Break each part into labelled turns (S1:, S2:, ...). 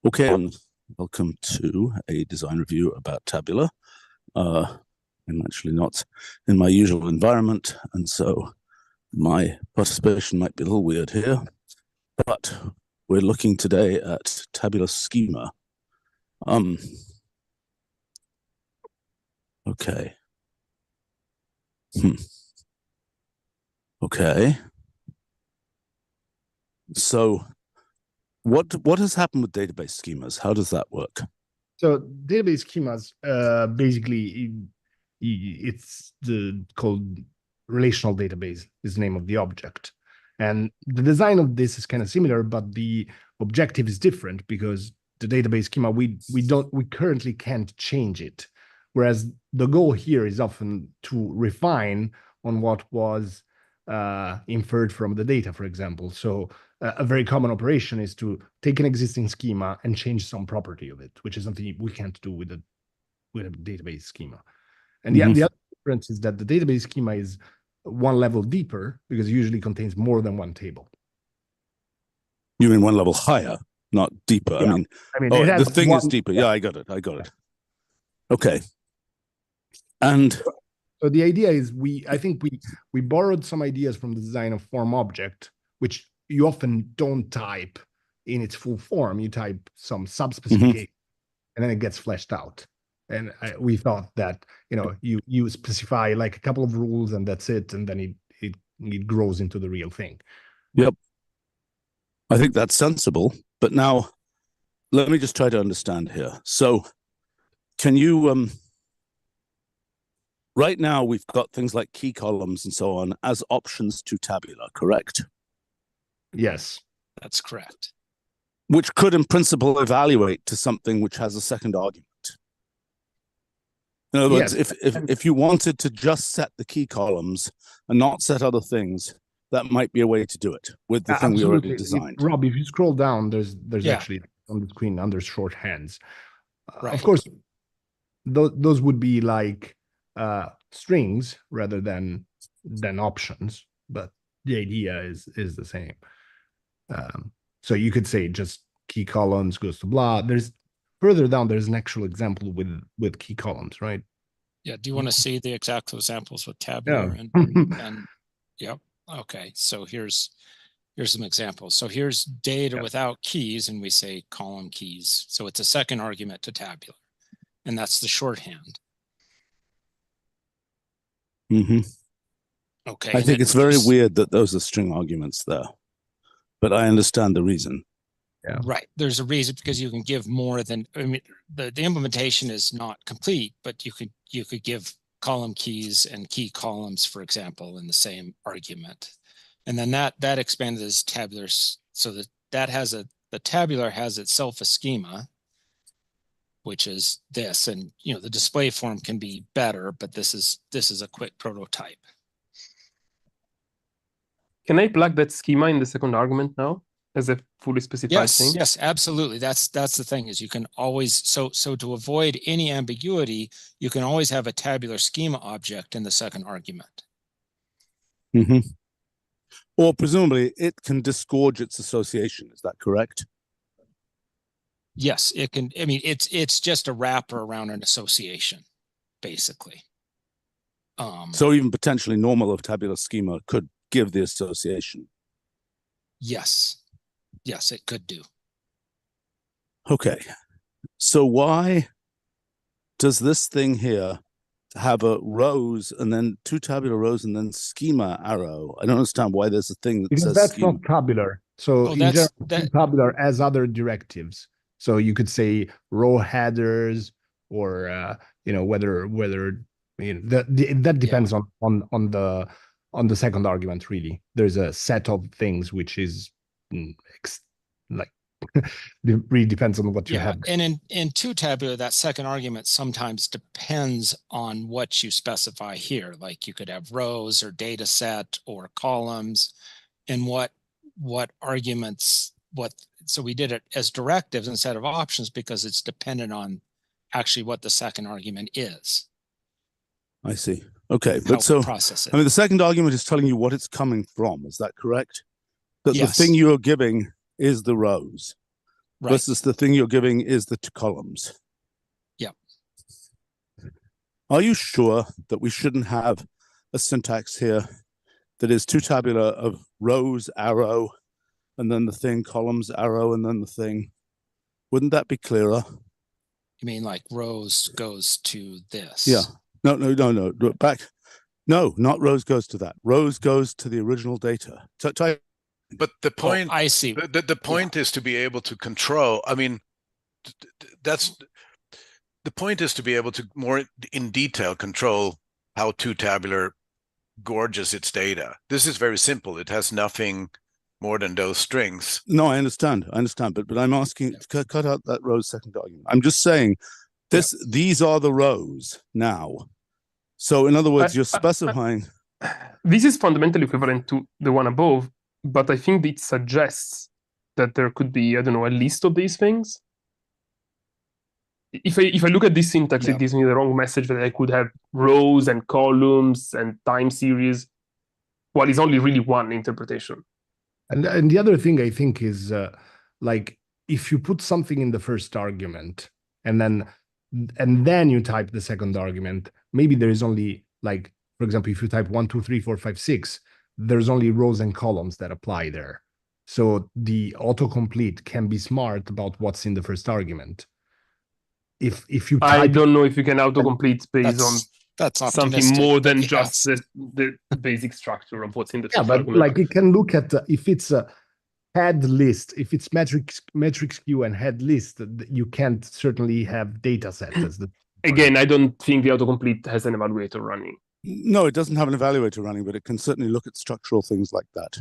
S1: Okay, and welcome to a design review about Tabular. I'm actually not in my usual environment, and so my participation might be a little weird here, but we're looking today at tabular schema. Okay. Okay. So what has happened with database schemas? How does that work?
S2: So database schemas, basically, it's called relational database is the name of the object. And the design of this is kind of similar, but the objective is different because the database schema, we currently can't change it. Whereas the goal here is often to refine on what was inferred from the data, for example. So a very common operation is to take an existing schema and change some property of it, which is something we can't do with a database schema. And the other difference is that the database schema is one level deeper because it usually contains more than one table.
S1: You mean one level higher, not deeper?
S2: Yeah.
S1: I mean the thing is deeper. Yeah, I got it. Okay. And
S2: so the idea is I think we borrowed some ideas from the design of form object, which you often don't type in its full form. You type some sub-specification, and then it gets fleshed out. And we thought that, you specify like a couple of rules and that's it, and then it grows into the real thing.
S1: Yep. I think that's sensible. But now let me just try to understand here. So can you right now we've got things like key columns and so on as options to tabular, correct?
S2: Yes,
S3: that's correct.
S1: Which could in principle evaluate to something which has a second argument. In other words, if you wanted to just set the key columns and not set other things, that might be a way to do it with the thing we already designed.
S2: Rob, if you scroll down, there's actually on the screen under shorthands.
S3: Right.
S2: Of course, those would be like strings rather than options, but the idea is the same. So you could say just key columns goes to blah. There's further down, there's an actual example with key columns, right?
S3: Yeah. Do you want to see the exact examples with tabular?
S2: Yeah.
S3: and yep. Okay. So here's some examples. So here's data without keys, and we say column keys. So it's a second argument to tabular, and that's the shorthand. Okay.
S1: I think it's very weird that those are string arguments there, but I understand the reason.
S2: Yeah.
S3: Right. There's a reason, because you can give more than, I mean, the implementation is not complete, but you could give column keys and key columns, for example, in the same argument. And then that expanded as tabular, so that has the tabular has itself a schema, which is this, and the display form can be better, but this is a quick prototype.
S4: Can I plug that schema in the second argument now as a fully specified thing?
S3: Yes, absolutely. That's the thing, is you can always, so to avoid any ambiguity, you can always have a tabular schema object in the second argument.
S1: Or presumably it can disgorge its association. Is that correct?
S3: Yes, it can. I mean, it's just a wrapper around an association, basically.
S1: So even potentially normal of tabular schema could give the association.
S3: Yes, it could do.
S1: Okay, so why does this thing here have a rows and then two tabular rows and then schema arrow? I don't understand why there's a thing that says
S2: that's
S1: schema.
S2: not tabular. So in general, tabular has other directives. So you could say row headers, or whether that depends on the second argument. Really, there's a set of things which is like it really depends on what you have.
S3: And in two tabular, that second argument sometimes depends on what you specify here. Like you could have rows or data set or columns, and what arguments, so we did it as directives instead of options because it's dependent on actually what the second argument is.
S1: I see. Okay, but so I mean, the second argument is telling you what it's coming from. Is that correct? That the thing you are giving is the rows. versus the thing you're giving is the 2 columns.
S3: Yep.
S1: Are you sure that we shouldn't have a syntax here that is 2 tabular of rows, arrow, and then the thing, columns, arrow, and then the thing? Wouldn't that be clearer?
S3: You mean like rows goes to this?
S1: Yeah. No. Back. No, not rows goes to that. Rows goes to the original data.
S5: But the point,
S3: I see.
S5: The point is to be able to control. I mean, that's the point is to be able to more in detail control how 2 tabular gorges its data. This is very simple. It has nothing more than those strings.
S1: No, I understand, but I'm asking, cut out that rows second argument. I'm just saying these are the rows now. So in other words, you're specifying.
S4: This is fundamentally equivalent to the one above, but I think it suggests that there could be, I don't know, a list of these things. If I look at this syntax, it gives me the wrong message that I could have rows and columns and time series, while it's only really one interpretation.
S2: And the other thing I think is like if you put something in the first argument and then you type the second argument, maybe there is only, like, for example, if you type 1, 2, 3, 4, 5, 6, there's only rows and columns that apply there. So the autocomplete can be smart about what's in the first argument. If you type,
S4: I don't know if you can autocomplete based on
S3: that's
S4: something more than just the basic structure of what's in the first
S2: but
S4: argument.
S2: like it can look at if it's a head list, if it's matrix Q and head list, you can't certainly have data set as the.
S4: Again, I don't think the autocomplete has an evaluator running.
S1: No, it doesn't have an evaluator running, but it can certainly look at structural things like that.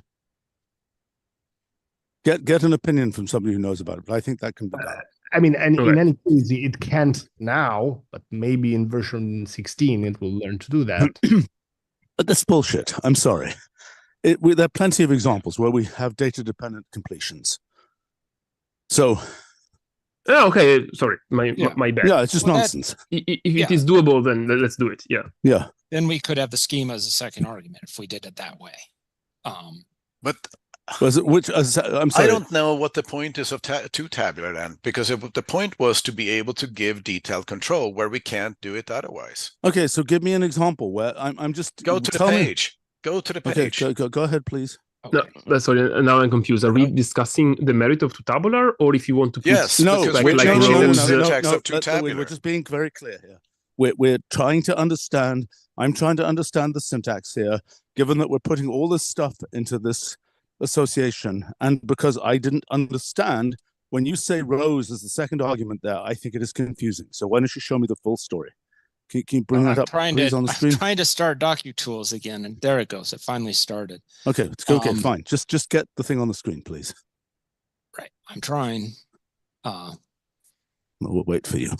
S1: Get an opinion from somebody who knows about it, but I think that can be done.
S2: I mean, and in any case, it can't now, but maybe in version 16 it will learn to do that.
S1: But that's bullshit. I'm sorry. There are plenty of examples where we have data-dependent completions. So.
S4: Oh, okay, sorry, my bad.
S1: Yeah, it's just nonsense.
S4: If it is doable, then let's do it. Yeah.
S1: Yeah.
S3: Then we could have the schema as a second argument if we did it that way.
S5: But
S1: was it which? I'm sorry.
S5: I don't know what the point is of 2 tabular then, because the point was to be able to give detailed control where we can't do it otherwise.
S1: Okay, so give me an example where I'm just
S5: go to the page. Go to the page.
S1: Okay, go ahead, please.
S4: Okay. No, sorry. Now I'm confused. Are we discussing the merit of 2 tabular, or if you want to? Put
S5: yes.
S1: No.
S5: We're changing the syntax of 2 tabular.
S1: We're just being very clear here. We're trying to understand. I'm trying to understand the syntax here, given that we're putting all this stuff into this association, and because I didn't understand when you say rows as the second argument there, I think it is confusing. So why don't you show me the full story? Can you bring that up, please, on the screen?
S3: I'm trying to start DocuTools again, and there it goes. It finally started.
S1: Okay, let's go. Okay, fine. Just get the thing on the screen, please.
S3: Right, I'm trying.
S1: We'll wait for you.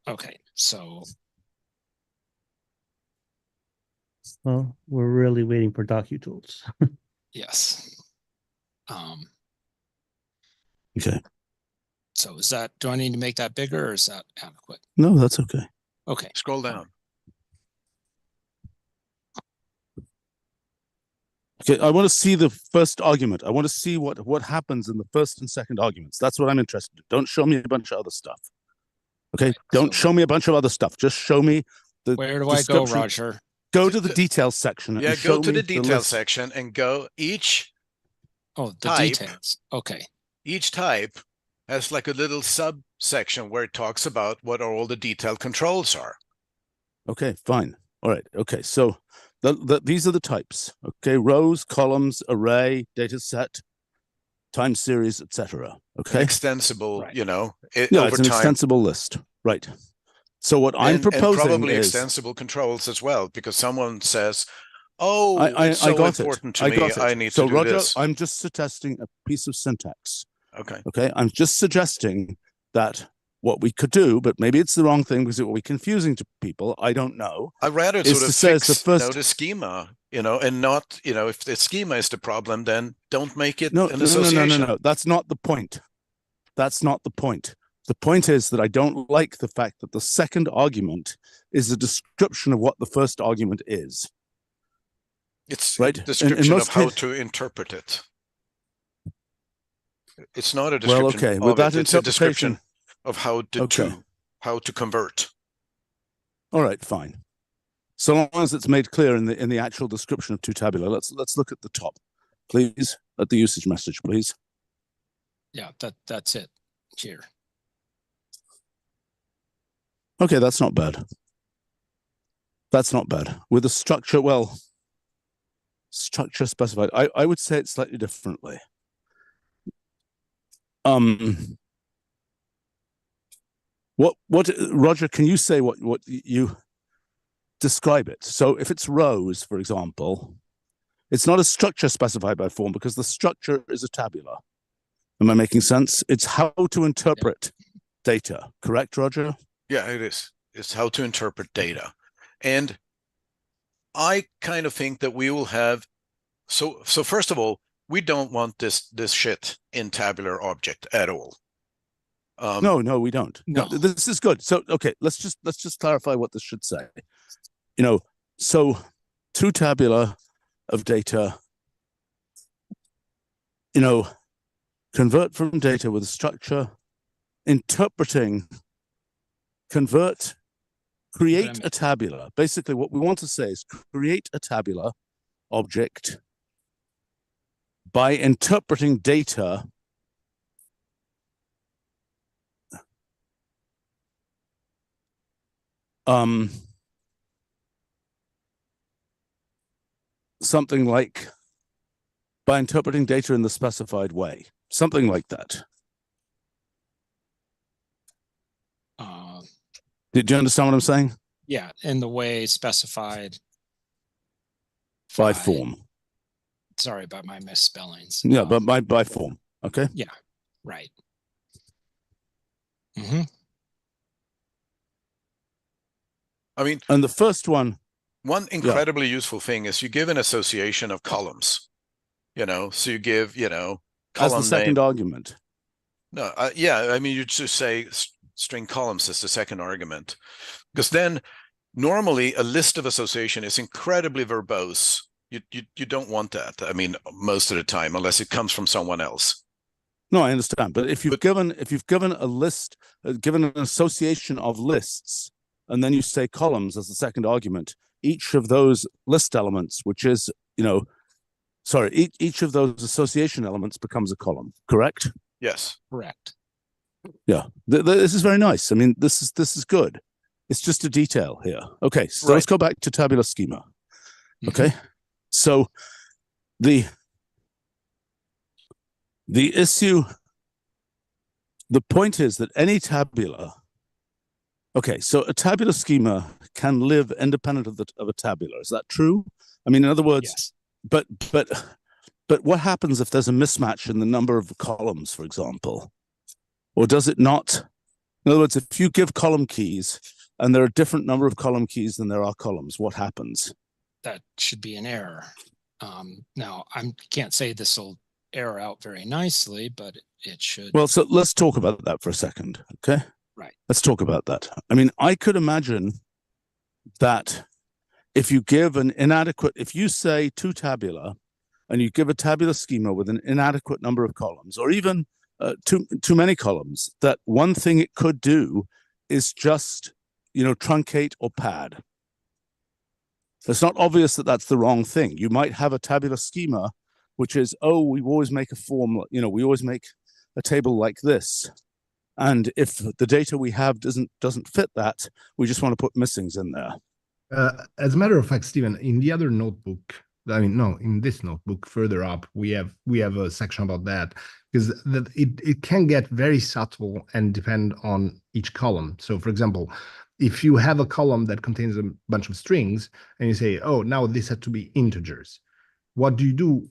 S3: Okay, so.
S6: Well, we're really waiting for DocuTools.
S3: Yes.
S1: Okay.
S3: So is that, do I need to make that bigger or is that adequate?
S1: No, that's okay.
S3: Okay.
S5: Scroll down.
S1: Okay, I want to see the first argument. I want to see what happens in the first and second arguments. That's what I'm interested in. Don't show me a bunch of other stuff. Okay, right, don't show me a bunch of other stuff. Just show me the.
S3: Where do I go, Roger?
S1: Go to the details section.
S5: Yeah, go to the details section and go each.
S3: Oh, the details. Okay.
S5: Each type has like a little subsection where it talks about what all the detailed controls are.
S1: Okay, fine. All right. Okay, so these are the types. Okay, rows, columns, array, data set, time series, etc. Okay,
S5: extensible. Right. You know,
S1: it's an extensible list. Right. So what I'm proposing
S5: and probably
S1: is
S5: extensible controls as well, because someone says, "Oh,
S1: I got
S5: important
S1: it.
S5: to me. I need to do
S1: Roger,
S5: this."
S1: I'm just suggesting a piece of syntax.
S5: Okay.
S1: Okay. I'm just suggesting that what we could do, but maybe it's the wrong thing because it will be confusing to people. I don't know.
S5: I'd rather sort of fix the schema, you know, and not, you know, if the schema is the problem, then don't make it an association.
S1: No. That's not the point. That's not the point. The point is that I don't like the fact that the second argument is a description of what the first argument is.
S5: It's
S1: right?
S5: A description of how to interpret it. It's not a description.
S1: Well, okay.
S5: Of
S1: With that
S5: it's a
S1: interpretation,
S5: description of how to convert.
S1: All right, fine. So long as it's made clear in the actual description of two-tabular, let's look at the top, please, at the usage message, please.
S3: Yeah, that's it here.
S1: Okay, that's not bad. That's not bad. With the structure, well, structure specified. I would say it slightly differently. What Roger, can you say what you describe it? So if it's rows, for example, it's not a structure specified by form because the structure is a tabular. Am I making sense? It's how to interpret data, correct, Roger?
S5: Yeah, it is. It's how to interpret data. And I kind of think that we will have, so first of all, we don't want this shit in tabular object at all.
S1: No, we don't.
S3: No.
S1: This is good. So, okay, let's just clarify what this should say. You know, so two tabular of data, you know, convert from data with a structure, interpreting, convert, create a tabular. Basically, what we want to say is create a tabular object by interpreting data something like by interpreting data in the specified way, something like that. Do you understand what I'm saying?
S3: Yeah, in the way specified
S1: By form.
S3: Sorry about my misspellings.
S1: Yeah, but by form. Okay.
S3: Yeah, right. Mm-hmm.
S5: I mean,
S1: and the first one.
S5: One incredibly useful thing is you give an association of columns, you know, so you give, you know, column
S1: as the second argument.
S5: No, yeah, I mean, you just say string columns as the second argument, because then normally a list of association is incredibly verbose. You don't want that. I mean, most of the time, unless it comes from someone else.
S1: No, I understand. But if you've given a list, given an association of lists, and then you say columns as the second argument, each of those list elements, which is, you know, sorry, each of those association elements becomes a column, correct?
S5: Yes.
S3: Correct.
S1: Yeah, this is very nice. I mean, this is good. It's just a detail here. Okay, so let's go back to tabular schema. Okay, so the issue, the point is that any tabular. Okay, so a tabular schema can live independent of a tabular. Is that true? I mean, in other words,
S3: yes.
S1: But what happens if there's a mismatch in the number of columns, for example? Or does it not? In other words, if you give column keys and there are a different number of column keys than there are columns, what happens?
S3: That should be an error. Now, I can't say this will error out very nicely, but it should.
S1: Well, so let's talk about that for a second, okay?
S3: Right.
S1: Let's talk about that. I mean, I could imagine that if you give an inadequate, if you say two tabular, and you give a tabular schema with an inadequate number of columns, or even too many columns, that one thing it could do is just, you know, truncate or pad. It's not obvious that that's the wrong thing. You might have a tabular schema, which is, oh, we always make a form, you know, we always make a table like this. And if the data we have doesn't fit that, we just want to put missings in there.
S2: As a matter of fact, Stephen, in the other notebook, I mean, no, in this notebook further up, we have a section about that, because it can get very subtle and depend on each column. So, for example, if you have a column that contains a bunch of strings and you say, oh, now this has to be integers, what do you do?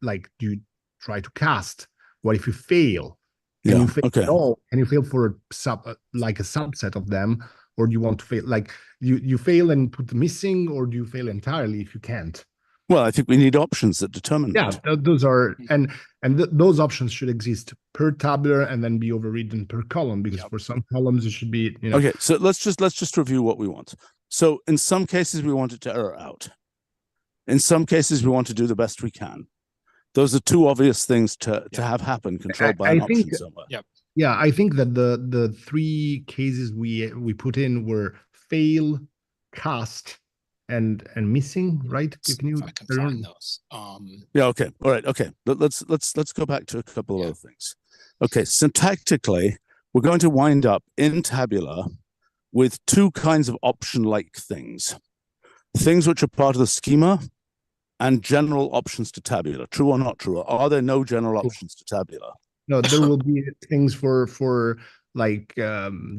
S2: Like, do you try to cast? What if you fail? Can you fail at all? Can you fail for a subset of them? Or do you want to fail, like you fail and put missing, or do you fail entirely if you can't?
S1: Well, I think we need options that determine that.
S2: Those are, and those options should exist per tabular and then be overridden per column, because for some columns it should be, you know.
S1: Okay, so let's just review what we want. So in some cases we want it to error out. In some cases we want to do the best we can. Those are two obvious things to have happen, controlled by an option somewhere.
S3: Yep.
S2: Yeah, I think that the three cases we put in were fail, cast, and missing, right?
S3: If I can find those.
S1: Yeah. Okay. All right. Okay. Let's go back to a couple of other things. Okay. Syntactically, we're going to wind up in Tabular with two kinds of option-like things which are part of the schema and general options to Tabular. True or not true? Or are there no general options to Tabular?
S2: No, there will be things for like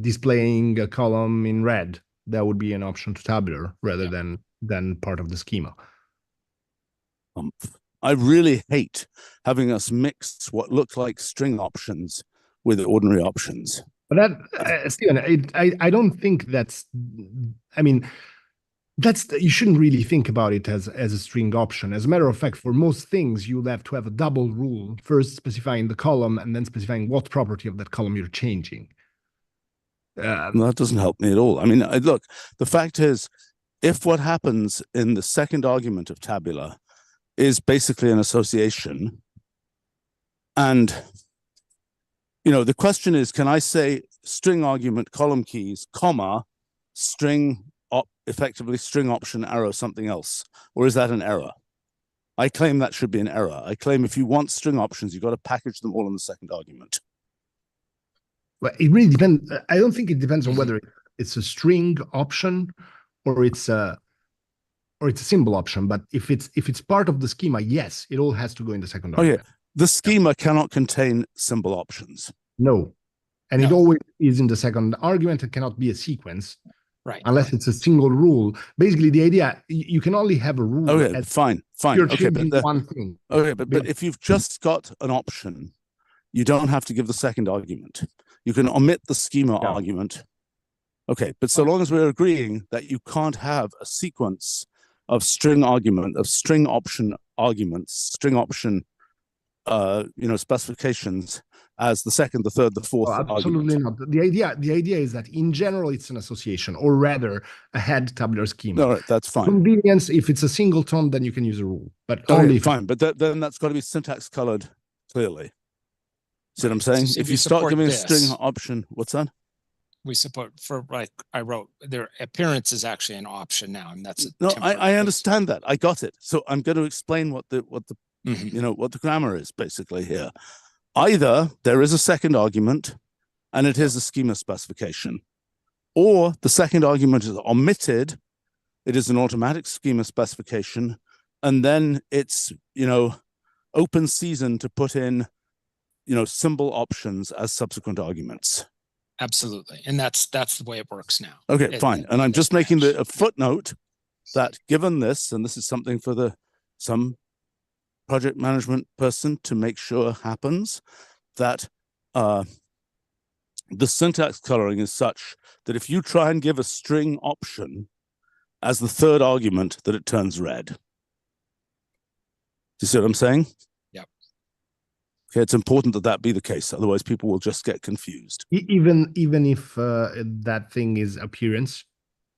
S2: displaying a column in red. That would be an option to Tabular rather than part of the schema.
S1: I really hate having us mix what look like string options with ordinary options.
S2: But that, Stephen, I don't think that's. I mean, you shouldn't really think about it as a string option. As a matter of fact, for most things, you'll have to have a double rule, first specifying the column and then specifying what property of that column you're changing.
S1: That doesn't help me at all. I mean, look, the fact is, if what happens in the second argument of Tabular is basically an association, and, you know, the question is, can I say string argument column keys, comma, string effectively string option arrow something else, or is that an error? I claim that should be an error. I claim if you want string options, you've got to package them all in the second argument.
S2: Well, it really depends. I don't think it depends on whether it's a string option or it's a symbol option. But if it's part of the schema, yes, it all has to go in the second argument.
S1: Yeah. The schema cannot contain symbol options.
S2: No. And it always is in the second argument. It cannot be a sequence.
S3: Right.
S2: Unless it's a single rule. Basically, the idea, you can only have a rule.
S1: Okay, fine.
S2: You're
S1: Okay,
S2: changing one thing.
S1: Okay, but if you've just got an option, you don't have to give the second argument. You can omit the schema argument. Okay, but so long as we're agreeing that you can't have a sequence of string option arguments, string option specifications as the second, the third, the fourth
S2: absolutely
S1: argument.
S2: not. The idea is that in general it's an association, or rather a head tabular schema.
S1: All right, that's fine.
S2: Convenience, if it's a singleton, then you can use a rule, but
S1: only fine. But then that's got to be syntax colored clearly. See what I'm saying?
S3: So
S1: if you start giving a string option, what's that?
S3: We support for, like I wrote, their appearance is actually an option now, and that's
S1: I understand that. I got it. So I'm going to explain what the what the grammar is basically here. Either there is a second argument and it is a schema specification, or the second argument is omitted, it is an automatic schema specification, and then it's, open season to put in, symbol options as subsequent arguments.
S3: Absolutely. And that's the way it works now.
S1: Okay, fine. And I'm just making a footnote that given this, and this is something for some project management person to make sure happens, that the syntax coloring is such that if you try and give a string option as the third argument, that it turns red. Do you see what I'm saying?
S3: Yep.
S1: Okay, it's important that be the case. Otherwise, people will just get confused.
S2: Even if that thing is appearance,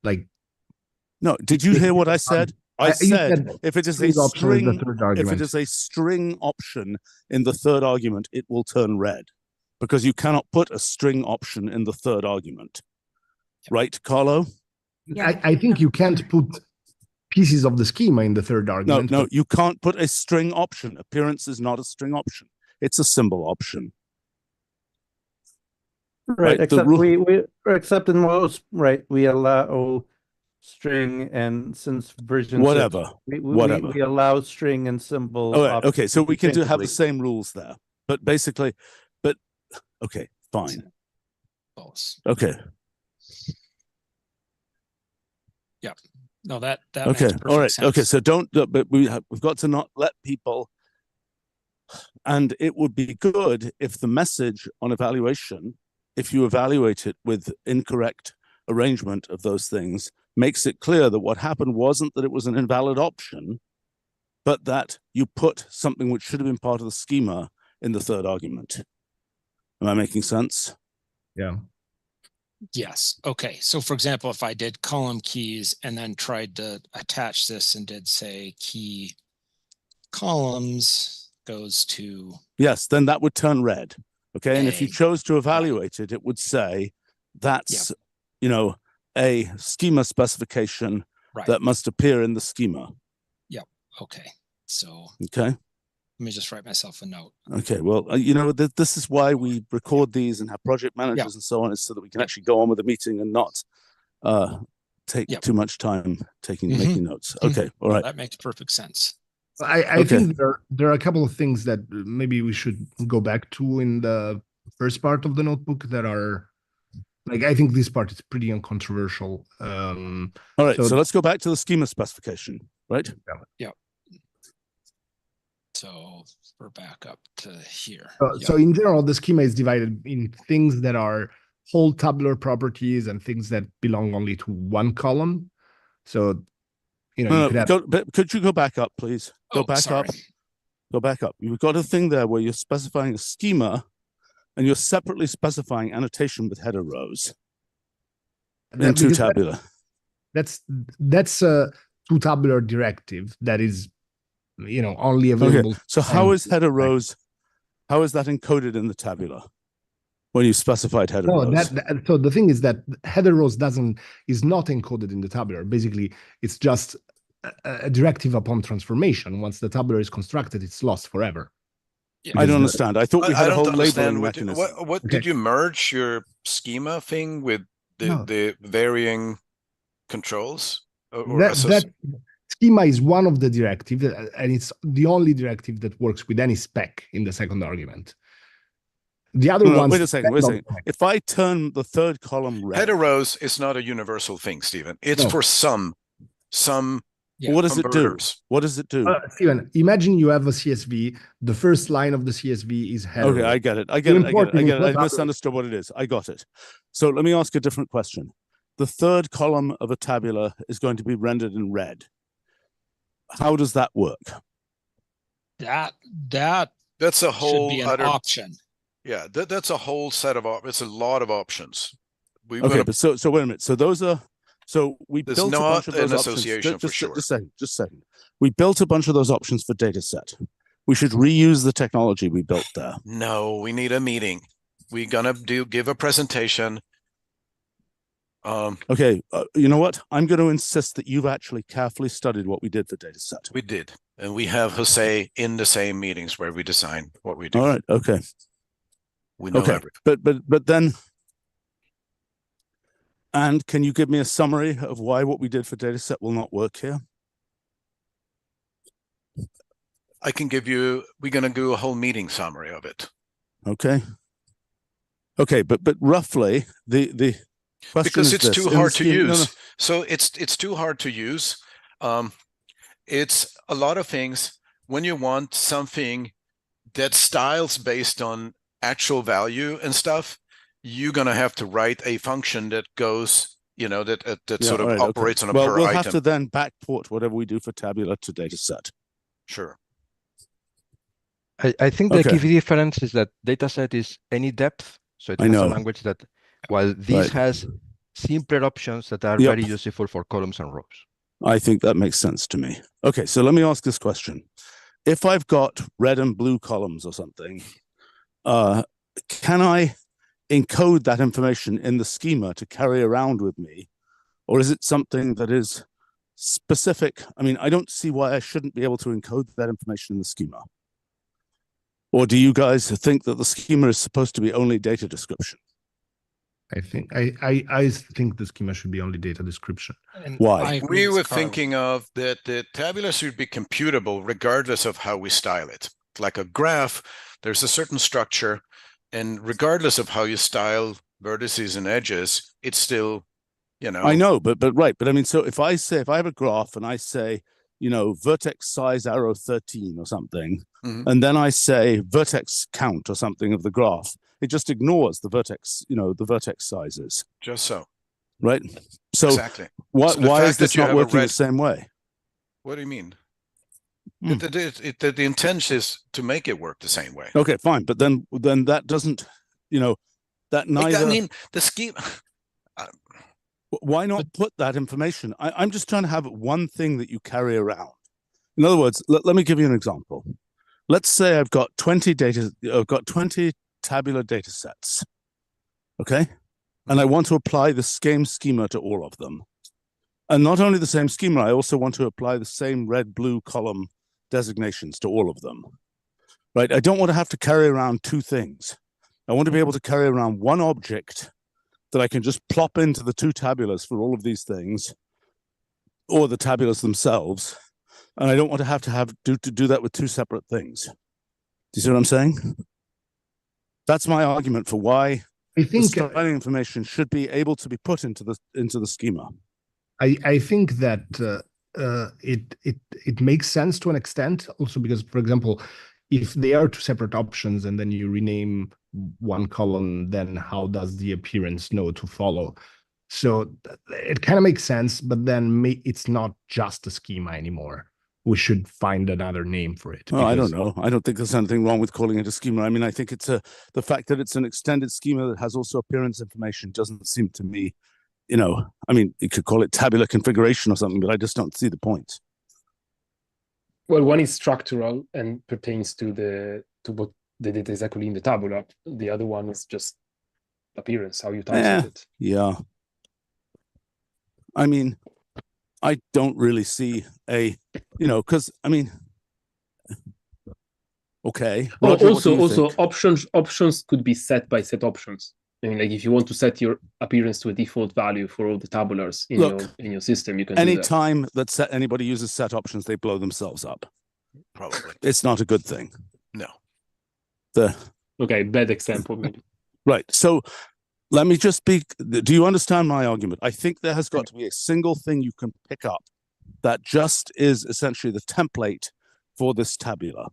S2: like.
S1: No, did you hear what I said? I said if it is a string option in the third argument, it will turn red, because you cannot put a string option in the third argument. Right, Carlo?
S2: Yeah. I think you can't put pieces of the schema in the third argument.
S1: No, you can't put a string option. Appearance is not a string option. It's a symbol option.
S6: Right, except in most, we allow string, and since version
S1: whatever
S6: 6, we allow string and symbol.
S1: Okay, so we can have the same rules there, but basically, okay, fine. Okay.
S3: Yeah. No, that
S1: okay.
S3: Makes
S1: all right.
S3: sense.
S1: Okay. So but we've got to not let people. And it would be good if the message on evaluation, if you evaluate it with incorrect arrangement of those things, makes it clear that what happened wasn't that it was an invalid option, but that you put something which should have been part of the schema in the third argument. Am I making sense?
S2: Yeah.
S3: Yes. Okay. So for example, if I did column keys and then tried to attach this and did say key columns, goes to
S1: Yes, then that would turn red. Okay. And if you
S3: A.
S1: chose to evaluate it, it would say that's, you know, a schema specification
S3: right.
S1: that must appear in the schema.
S3: Yep. Okay. So
S1: Okay.
S3: let me just write myself a note.
S1: Okay. Well, you know, this is why we record these and have project managers and so on, is so that we can actually go on with the meeting and not take too much time making notes. Okay. All right.
S3: That makes perfect sense.
S2: I think there are a couple of things that maybe we should go back to in the first part of the notebook that are, like, I think this part is pretty uncontroversial.
S1: All right, so let's go back to the schema specification, right?
S3: Yeah. So we're back up to here.
S2: So in general, the schema is divided in things that are whole tabular properties and things that belong only to one column. So, you know,
S1: could you go back up, please? Go back
S3: sorry.
S1: up. Go back up. You've got a thing there where you're specifying a schema and you're separately specifying annotation with header rows in two tabular.
S2: That's a two tabular directive that is, you know, only available.
S1: Okay. So how is header rows, how is that encoded in the tabular when you specified header rows?
S2: So the thing is that header rows is not encoded in the tabular. Basically, it's just a directive upon transformation. Once the tabular is constructed, it's lost forever.
S3: Yeah.
S1: I don't understand. I thought we had a whole labeling mechanism.
S5: What did you merge your schema thing with the varying controls?
S2: That schema is one of the directives, and it's the only directive that works with any spec in the second argument. The other ones.
S1: Wait a second. If I turn the third column red,
S5: header rows is not a universal thing, Stephen. It's for some.
S1: What does it do? What does it do?
S2: Stephen, imagine you have a CSV. The first line of the CSV is header.
S1: Okay, I get it. I misunderstood what it is. I got it. So let me ask a different question. The third column of a tabular is going to be rendered in red. How does that work?
S5: That's a whole
S3: should be an option.
S5: Yeah, that's a whole set of it's a lot of options.
S1: But so wait a minute. So those are. So we
S5: There's
S1: built a bunch of those options. Just a second. We built a bunch of those options for data set. We should reuse the technology we built there.
S5: No, we need a meeting. We're gonna give a presentation.
S1: Okay, you know what? I'm going to insist that you've actually carefully studied what we did for data set.
S5: We did, and we have Jose in the same meetings where we design what we do.
S1: All right. Okay.
S5: We know everything.
S1: But then. And can you give me a summary of why what we did for dataset will not work here?
S5: I can give you, we're going to do a whole meeting summary of it.
S1: Okay. Okay, but roughly the question
S5: because
S1: is
S5: it's too hard to use. So it's too hard to use. It's a lot of things. When you want something that styles based on actual value and stuff, you're going to have to write a function that goes, you know, that operates on a per item.
S1: We'll have to then backport whatever we do for tabular to data set.
S5: Sure.
S7: I think the key difference is that dataset is any depth. So it has a language that, while this has simpler options that are very useful for columns and rows.
S1: I think that makes sense to me. Okay, so let me ask this question. If I've got red and blue columns or something, can I encode that information in the schema to carry around with me? Or is it something that is specific? I mean, I don't see why I shouldn't be able to encode that information in the schema. Or do you guys think that the schema is supposed to be only data description?
S2: I think the schema should be only data description.
S3: And
S1: why?
S5: We were thinking of that the tabular should be computable regardless of how we style it. Like a graph, there's a certain structure, and regardless of how you style vertices and edges, it's still, you know.
S1: I know, but I mean, so if I have a graph and I say, you know, vertex size arrow 13 or something, and then I say vertex count or something of the graph, it just ignores the vertex, you know, the vertex sizes.
S5: Just so.
S1: Right? So
S5: exactly.
S1: Why is this not working the same way?
S5: What do you mean? The intention is to make it work the same way.
S1: Okay, fine. But then that doesn't, you know, that neither.
S5: I mean, the scheme.
S1: Why not put that information? I'm just trying to have one thing that you carry around. In other words, let me give you an example. let's say I've got 20 tabular data sets, okay? And I want to apply the same schema to all of them. And not only the same schema, I also want to apply the same red-blue column designations to all of them, right? I don't want to have to carry around two things. I want to be able to carry around one object that I can just plop into the two tabulars for all of these things, or the tabulars themselves. And I don't want to have to do that with two separate things. Do you see what I'm saying? That's my argument for why
S2: I think
S1: the styling information should be able to be put into the schema.
S2: I think that it makes sense to an extent, also because, for example, if they are two separate options and then you rename one column, then how does the appearance know to follow? So it kind of makes sense, but then it's not just a schema anymore. We should find another name for it.
S1: Oh, I don't know. I don't think there's anything wrong with calling it a schema. I mean, I think it's the fact that it's an extended schema that has also appearance information doesn't seem to me, you know, I mean, you could call it tabular configuration or something, but I just don't see the point.
S4: Well, one is structural and pertains to what the data is actually in the tabular. The other one is just appearance, how you typeset it.
S1: Yeah. I mean, I don't really see because I mean, okay. Roger,
S4: also options could be set by set options. I mean, like if you want to set your appearance to a default value for all the tabulars in your system, you can.
S1: Anytime that anybody uses set options, they blow themselves up.
S5: Probably.
S1: It's not a good thing.
S5: No.
S4: Okay, bad example maybe.
S1: Right. So let me just speak. Do you understand my argument? I think there has got to be a single thing you can pick up that just is essentially the template for this tabular.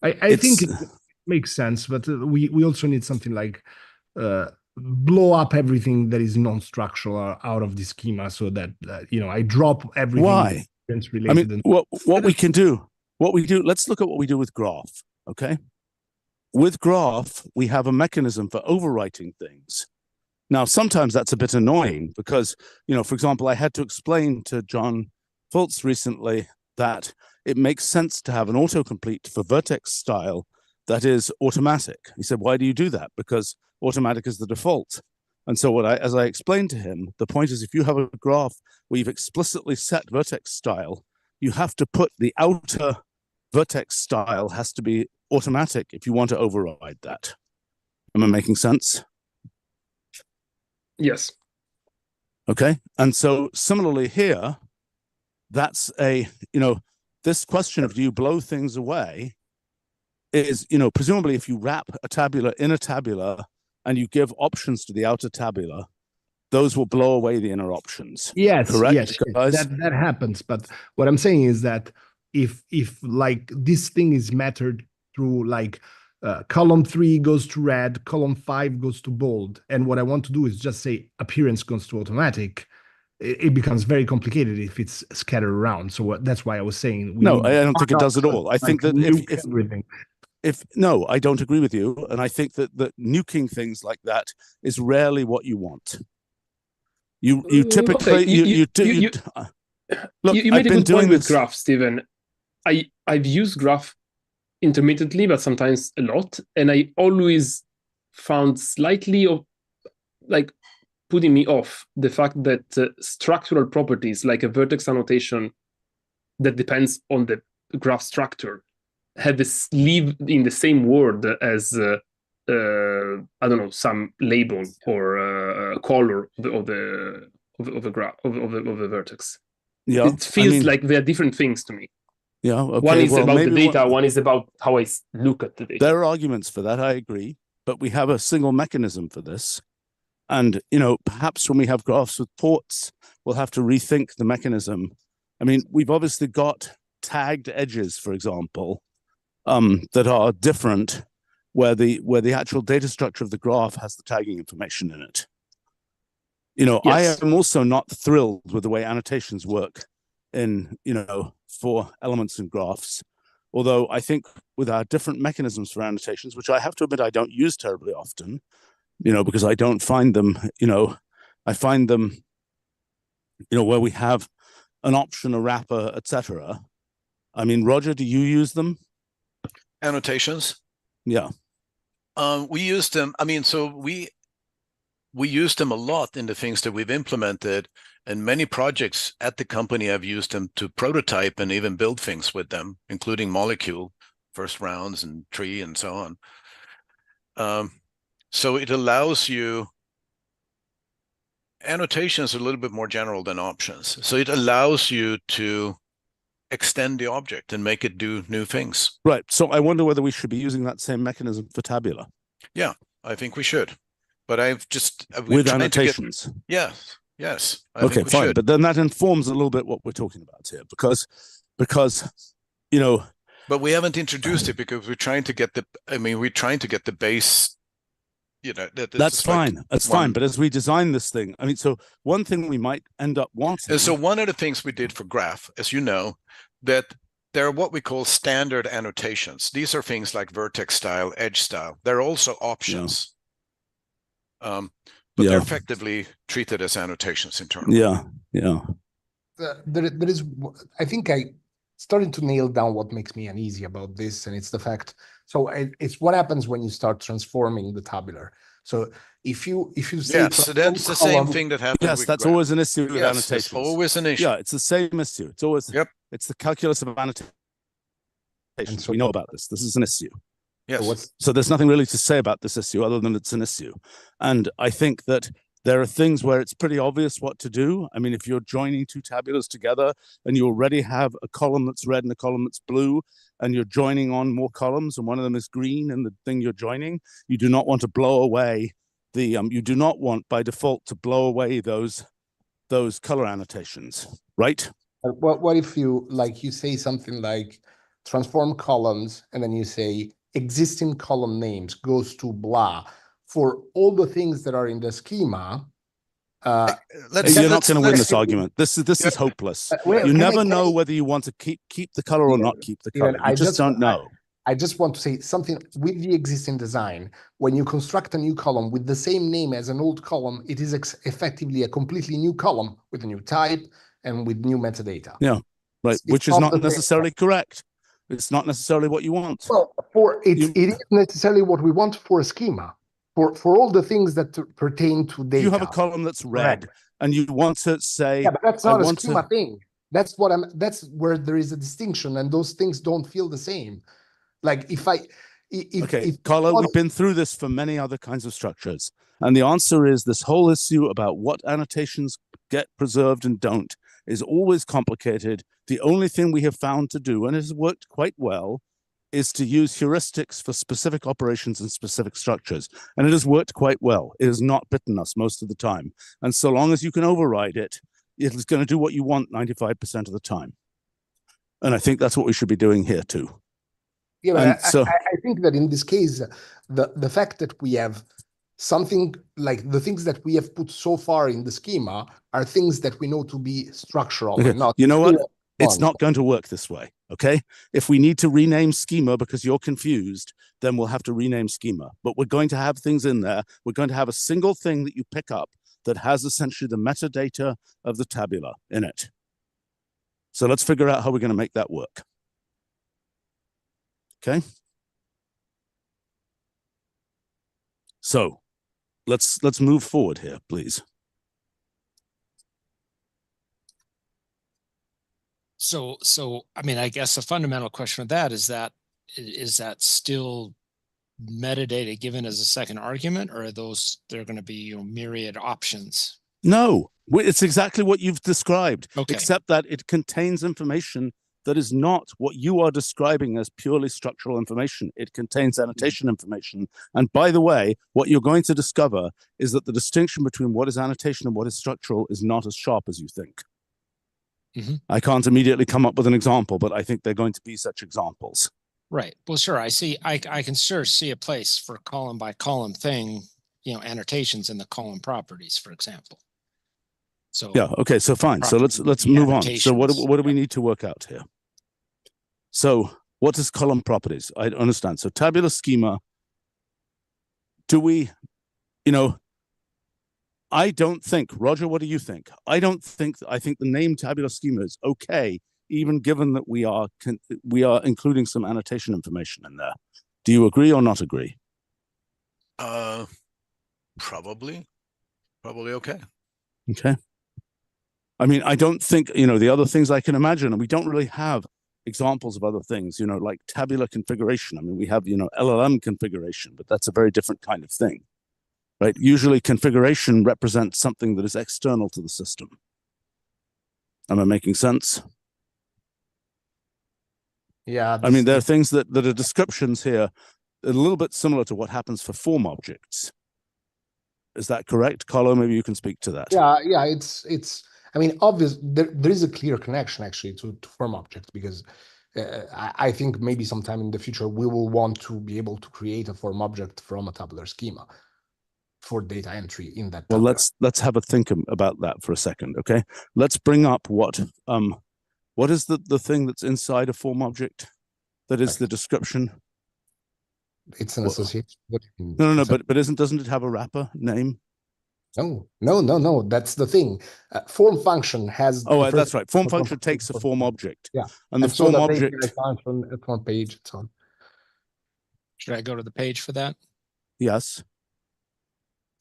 S2: I think it makes sense, but we also need something like blow up everything that is non-structural out of the schema, so that I drop everything.
S1: Why?
S2: Related.
S1: I mean, what we can do, let's look at what we do with graph, okay? With graph, we have a mechanism for overwriting things. Now, sometimes that's a bit annoying because, for example, I had to explain to John Fultz recently that it makes sense to have an autocomplete for vertex style that is automatic. He said, why do you do that? Because automatic is the default. And so as I explained to him, the point is if you have a graph where you've explicitly set vertex style, you have to put the outer vertex style has to be automatic if you want to override that. Am I making sense?
S4: Yes.
S1: Okay. And so similarly here, that's this question of do you blow things away is, presumably if you wrap a tabular in a tabular and you give options to the outer tabular, those will blow away the inner options.
S2: Yes,
S1: correct,
S2: yes,
S1: guys?
S2: that happens. But what I'm saying is that if like this thing is mattered through like column 3 goes to red, column 5 goes to bold, and what I want to do is just say appearance goes to automatic, it becomes very complicated if it's scattered around. So that's why I was saying
S1: I don't think it does at all. I think that no, I don't agree with you, and I think that nuking things like that is rarely what you want. You typically
S4: look. You made a good point with graph, Stephen. I've used graph intermittently, but sometimes a lot, and I always found slightly putting me off the fact that structural properties like a vertex annotation that depends on the graph structure have this live in the same word as I don't know, some label or color of a graph of a vertex.
S1: Yeah,
S4: it feels like they're different things to me.
S1: Yeah, okay.
S4: One is about the data, one is about how I look at the data.
S1: There are arguments for that, I agree, but we have a single mechanism for this. And, perhaps when we have graphs with ports, we'll have to rethink the mechanism. I mean, we've obviously got tagged edges, for example, that are different, where the actual data structure of the graph has the tagging information in it. Yes. I am also not thrilled with the way annotations work in, for elements and graphs. Although I think with our different mechanisms for annotations, which I have to admit I don't use terribly often, because I don't find them, I find them, where we have an option, a wrapper, etc. I mean, Roger, do you use them?
S5: Annotations.
S1: Yeah.
S5: We use them. I mean, so we use them a lot in the things that we've implemented, and many projects at the company have used them to prototype and even build things with them, including molecule, first rounds and tree and so on. So it allows you, annotations are a little bit more general than options. So it allows you to extend the object and make it do new things.
S1: Right. So I wonder whether we should be using that same mechanism for Tabular.
S5: Yeah, I think we should. But
S1: with annotations.
S5: Yes.
S1: Okay, fine. But then that informs a little bit what we're talking about here, because you know.
S5: But we haven't introduced it because we're trying to get the. I mean, we're trying to get the base. You know,
S1: that's fine. That's fine. But as we design this thing, I mean, so one thing we might end up wanting.
S5: And so one of the things we did for Graph, as you know, that there are what we call standard annotations. These are things like vertex style, edge style. They're also options. Yeah. But they're effectively treated as annotations internally.
S1: Yeah.
S2: There is, I think I started to nail down what makes me uneasy about this, and it's the fact. So it's what happens when you start transforming the tabular. So if you say,
S5: so that's the same thing that happens.
S1: Yes, that's always an issue with annotations.
S5: It's always an issue.
S1: Yeah, it's the same issue. It's always It's the calculus of annotations. So, we know about this. This is an issue.
S5: Yes.
S1: So there's nothing really to say about this issue other than it's an issue. And I think that there are things where it's pretty obvious what to do. I mean, if you're joining two tabulars together and you already have a column that's red and a column that's blue, and you're joining on more columns and one of them is green and the thing you're joining, you do not want to blow away the, you do not want by default to blow away those color annotations, right?
S2: What if you say something like transform columns and then you say existing column names goes to blah for all the things that are in the schema.
S1: You're not going to win this argument. This is hopeless. You never know whether you want to keep the color or not keep the color. You just don't know.
S2: I just want to say something with the existing design. When you construct a new column with the same name as an old column, it is effectively a completely new columm with a new type and with new metadata.
S1: Yeah, right. Which is not necessarily correct. It's not necessarily what you want.
S2: Well, it is necessarily what we want for a schema. For all the things that pertain to data.
S1: You have a column that's red, and you want to say,
S2: yeah, but that's not a schema thing. That's where there is a distinction, and those things don't feel the same. Like
S1: Carlo, we've been through this for many other kinds of structures, and the answer is this whole issue about what annotations get preserved and don't is always complicated. The only thing we have found to do, and it has worked quite well, is to use heuristics for specific operations and specific structures. And it has worked quite well. It has not bitten us most of the time. And so long as you can override it, it is going to do what you want 95% of the time. And I think that's what we should be doing here too.
S2: Yeah, I think that in this case, the fact that we have something like the things that we have put so far in the schema are things that we know to be structural.
S1: Okay.
S2: And not,
S1: you know what? It's not going to work this way, okay? If we need to rename schema because you're confused, then we'll have to rename schema. But we're going to have things in there. We're going to have a single thing that you pick up that has essentially the metadata of the tabular in it. So let's figure out how we're going to make that work. Okay? So let's move forward here, please.
S3: So I mean, I guess a fundamental question of that is that still metadata given as a second argument, or are they're going to be myriad options?
S1: No, it's exactly what you've described,
S3: okay.
S1: Except that it contains information that is not what you are describing as purely structural information. It contains annotation information. And by the way, what you're going to discover is that the distinction between what is annotation and what is structural is not as sharp as you think.
S3: Mm-hmm.
S1: I can't immediately come up with an example, but I think they're going to be such examples.
S3: Right. Well, sure. I can sure see a place for column by column thing, annotations in the column properties, for example. So
S1: yeah. Okay. So fine. So let's move on. So what do we need to work out here? So what is column properties? I understand. So tabular schema. Do we, I don't think, Roger, what do you think? I think the name tabular schema is okay, even given that we are including some annotation information in there. Do you agree or not agree?
S5: Probably okay.
S1: Okay. I mean, I don't think, the other things I can imagine, and we don't really have examples of other things, like tabular configuration. I mean, we have, LLM configuration, but that's a very different kind of thing, right? Usually configuration represents something that is external to the system. Am I making sense?
S2: Yeah.
S1: I mean, there are things that are descriptions here, a little bit similar to what happens for form objects. Is that correct? Carlo, maybe you can speak to that.
S2: Yeah, it's I mean, obvious there is a clear connection actually to form objects, because I think maybe sometime in the future we will want to be able to create a form object from a tabular schema for data entry in that.
S1: Well, let's have a think about that for a second, okay? Let's bring up what is the thing that's inside a form object that is the description?
S2: It's an association.
S1: No, but doesn't it have a wrapper name?
S2: No. That's the thing. Form function has.
S1: Oh, that's right. Form function takes a form object.
S2: Yeah,
S1: and the form object.
S2: Function, a form page, and so on.
S3: Should I go to the page for that?
S1: Yes.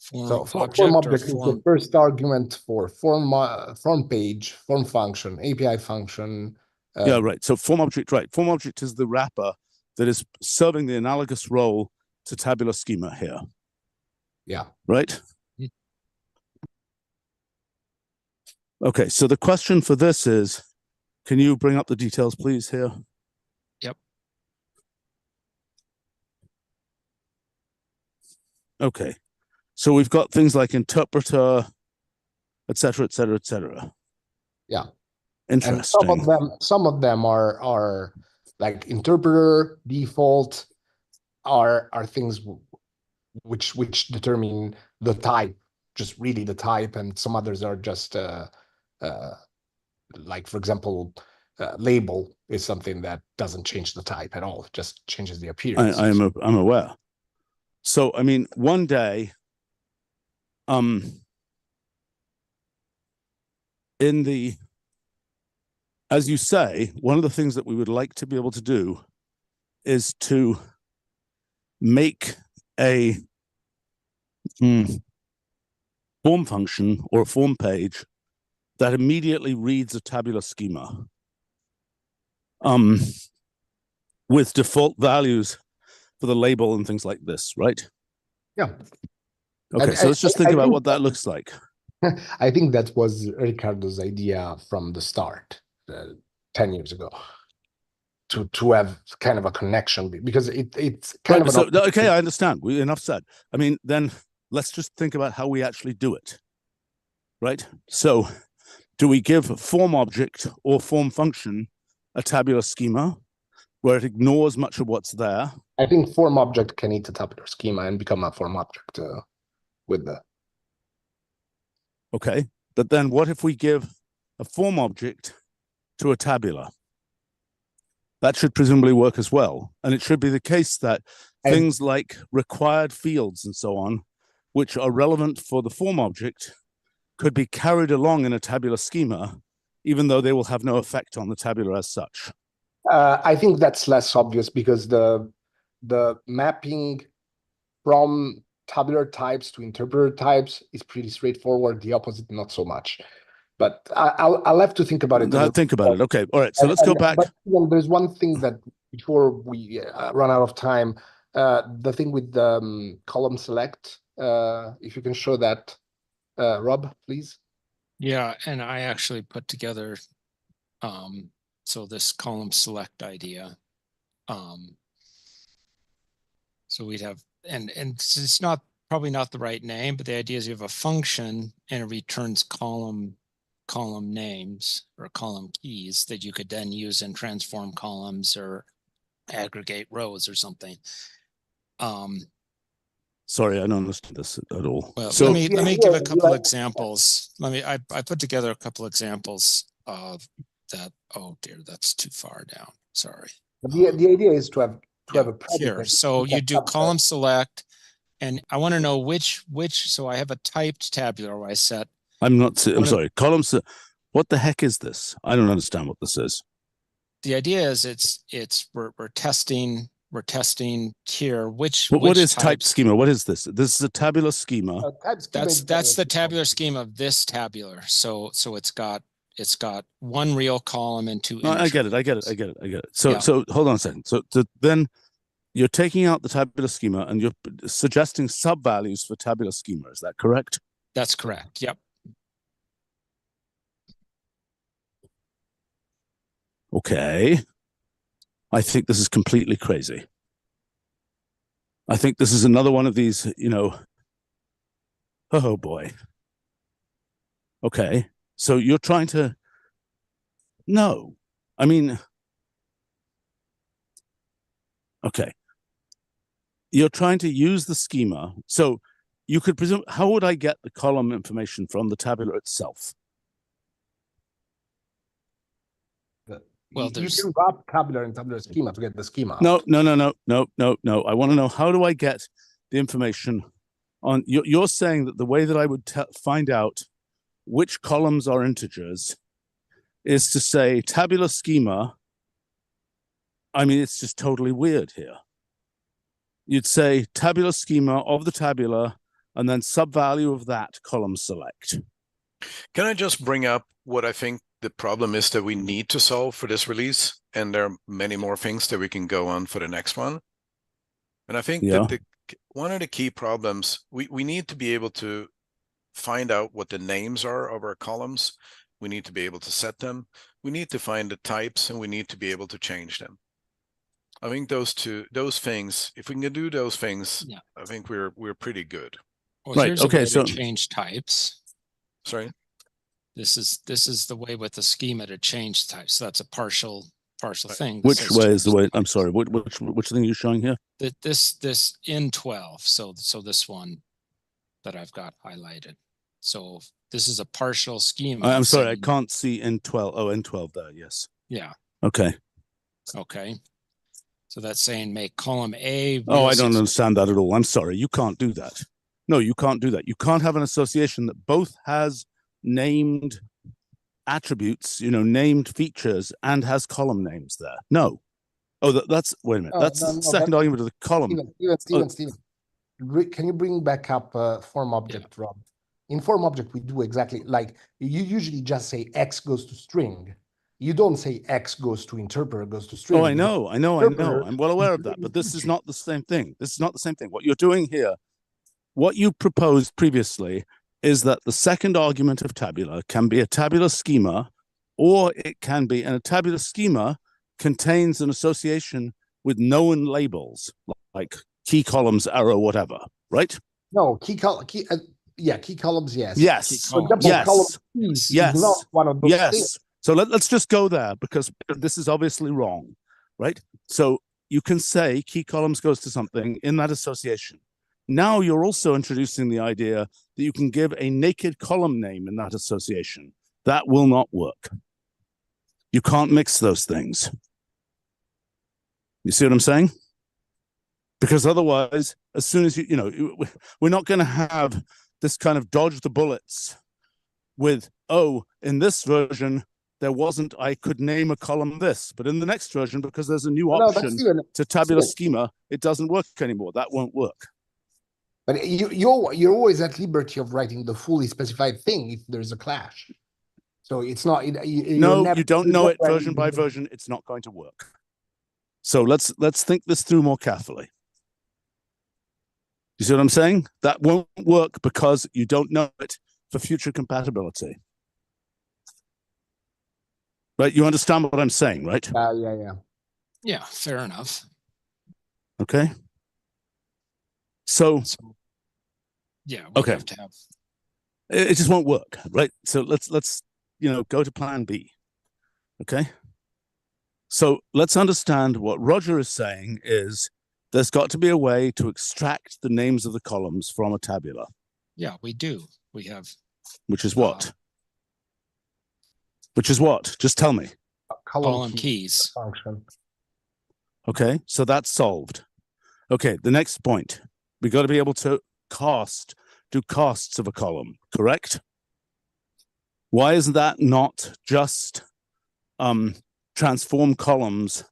S2: Form object is the first argument for form page, form function, API function.
S1: Yeah, right. So form object, right? Form object is the wrapper that is serving the analogous role to tabular schema here.
S2: Yeah.
S1: Right. Okay, so the question for this is, can you bring up the details, please, here?
S3: Yep.
S1: Okay, so we've got things like interpreter, et cetera, et cetera, et cetera.
S2: Yeah.
S1: Interesting.
S2: And some of them are like interpreter, default, are things which determine the type, just really the type, and some others are just like, for example, label is something that doesn't change the type at all; it just changes the appearance.
S1: I'm aware. So I mean, one day, as you say, one of the things that we would like to be able to do is to make a form function or a form page that immediately reads a tabular schema with default values for the label and things like this, right?
S2: Yeah.
S1: Okay, so let's just think about what that looks like.
S2: I think that was Ricardo's idea from the start, 10 years ago, to have kind of a connection, because it's kind of an
S1: okay, I understand. Enough said. I mean, then let's just think about how we actually do it, right? So do we give form object or form function a tabular schema where it ignores much of what's there?
S2: I think form object can eat a tabular schema and become a form object with the.
S1: Okay, but then what if we give a form object to a tabular? That should presumably work as well. And it should be the case that things like required fields and so on, which are relevant for the form object, could be carried along in a tabular schema, even though they will have no effect on the tabular as such.
S2: I think that's less obvious, because the mapping from tabular types to interpreter types is pretty straightforward. The opposite, not so much. But I'll have to think about it.
S1: Think about it. Okay. All right. So let's go back.
S2: But there's one thing that before we run out of time, the thing with the column select. If you can show that, Rob, please.
S3: Yeah, and I actually put together so this column select idea. So we'd have, and it's probably not the right name, but the idea is you have a function and it returns column names or column keys that you could then use in transform columns or aggregate rows or something.
S1: Sorry, I don't understand this at all.
S3: Well, so let me give a couple examples. I put together a couple examples of that. Oh dear, that's too far down. Sorry.
S2: The idea is to have a
S3: here. So you do column select, and I want to know which. So I have a typed tabular where I set.
S1: I'm sorry. Columns. What the heck is this? I don't understand what this is.
S3: the idea is we're testing here
S1: what is type schema? What is this? This is a tabular schema.
S3: That's the tabular schema of this tabular. So it's got one real column and two.
S1: No, I get it. So hold on a second. So then you're taking out the tabular schema and you're suggesting sub-values for tabular schema. Is that correct?
S3: That's correct. Yep.
S1: Okay. I think this is completely crazy. I think this is another one of these, oh boy. Okay. So you're trying to, no, I mean, okay. You're trying to use the schema. So you could presume, how would I get the column information from the tabular itself?
S2: Well, you can grab tabular and tabular schema to get the schema.
S1: No. I want to know, how do I get the information on, you're saying that the way that I would find out which columns are integers is to say tabular schema. I mean, it's just totally weird here. You'd say tabular schema of the tabular and then sub-value of that column select.
S5: Can I just bring up what I think the problem is that we need to solve for this release? And there are many more things that we can go on for the next one. And I think that one of the key problems, we need to be able to find out what the names are of our columns. We need to be able to set them. We need to find the types, and we need to be able to change them. I think those things, if we can do those things, I think we're pretty good.
S3: Well, right. Okay. So change types.
S5: Sorry.
S3: This is the way with the schema to change types. So that's a partial thing.
S1: Which way is the way? I'm sorry. Which thing are you showing here?
S3: This in 12. So this one that I've got highlighted. So this is a partial schema.
S1: I'm sorry, I can't see N12. Oh, N12 there. Yes.
S3: Yeah.
S1: Okay.
S3: Okay. So that's saying make column A.
S1: Oh, I don't understand that at all. I'm sorry. You can't do that. No, you can't do that. You can't have an association that both has named attributes, named features, and has column names there. No. Oh, that's, wait a minute. That's the second argument of the column.
S2: Steven. Can you bring back up form object, Rob? In form object, we do exactly like you usually just say X goes to string. You don't say X goes to interpreter, goes to string.
S1: Oh, I know. I'm well aware of that, but this is not the same thing. What you're doing here, what you proposed previously, is that the second argument of tabular can be a tabular schema, or it can be, and a tabular schema contains an association with known labels, like key columns, arrow, whatever, right?
S2: No, key columns, yes.
S1: Yes. Yes.
S2: Not one of those things.
S1: So let's just go there, because this is obviously wrong, right? So you can say key columns goes to something in that association. Now you're also introducing the idea that you can give a naked column name in that association. That will not work. You can't mix those things. You see what I'm saying? Because otherwise, as soon as we're not going to have this kind of dodge the bullets with, oh, in this version, I could name a column this, but in the next version, because there's a new option to tabular schema, it doesn't work anymore. That won't work.
S2: But you're always at liberty of writing the fully specified thing if there's a clash. So it's not.
S1: You don't know it version by version. It's not going to work. So let's think this through more carefully. You see what I'm saying? That won't work because you don't know it for future compatibility. Right? You understand what I'm saying, right?
S2: Yeah.
S3: Yeah, fair enough.
S1: Okay. So
S3: yeah,
S1: okay.
S3: Have to have...
S1: It just won't work, right? So let's go to plan B. Okay. So let's understand what Roger is saying is there's got to be a way to extract the names of the columns from a tabular.
S3: Yeah, we do. We have.
S1: Which is what? Which is what? Just tell me.
S3: Column keys.
S2: Function.
S1: Okay, so that's solved. Okay, the next point. We got to be able to do costs of a column, correct? Why is that not just transform columns,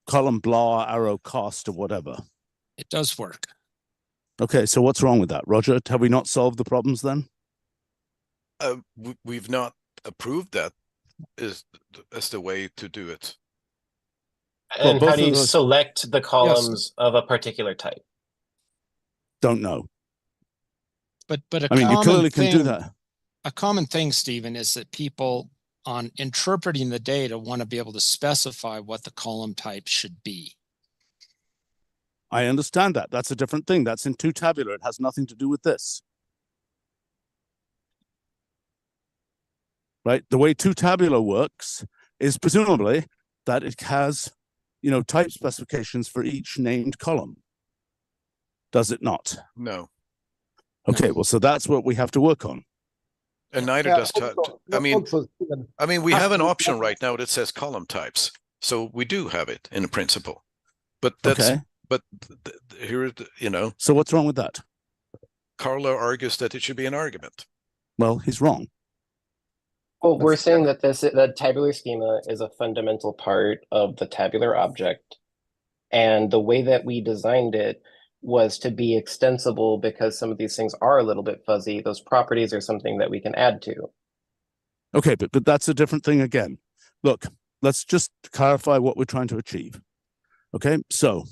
S1: column blah, arrow cost, or whatever.
S3: It does work.
S1: Okay, so what's wrong with that, Roger? Have we not solved the problems then?
S5: We've not approved that as the way to do it.
S8: And how do you select the columns of a particular type?
S1: Don't know.
S3: But
S1: you clearly can do that.
S3: A common thing, Stephen, is that people on interpreting the data want to be able to specify what the column type should be.
S1: I understand that. That's a different thing. That's in Tabular. It has nothing to do with this. Right? The way Tabular works is presumably that it has, type specifications for each named column. Does it not?
S5: No.
S1: Okay, well, so that's what we have to work on.
S5: And neither does we have an option right now that says column types. So we do have it in principle. But that's
S1: okay.
S5: But here,
S1: So what's wrong with that?
S5: Carlo argues that it should be an argument.
S1: Well, he's wrong.
S8: Well, we're saying that the tabular schema is a fundamental part of the tabular object. And the way that we designed it was to be extensible because some of these things are a little bit fuzzy. Those properties are something that we can add to.
S1: Okay, but that's a different thing again. Look, let's just clarify what we're trying to achieve. Okay, so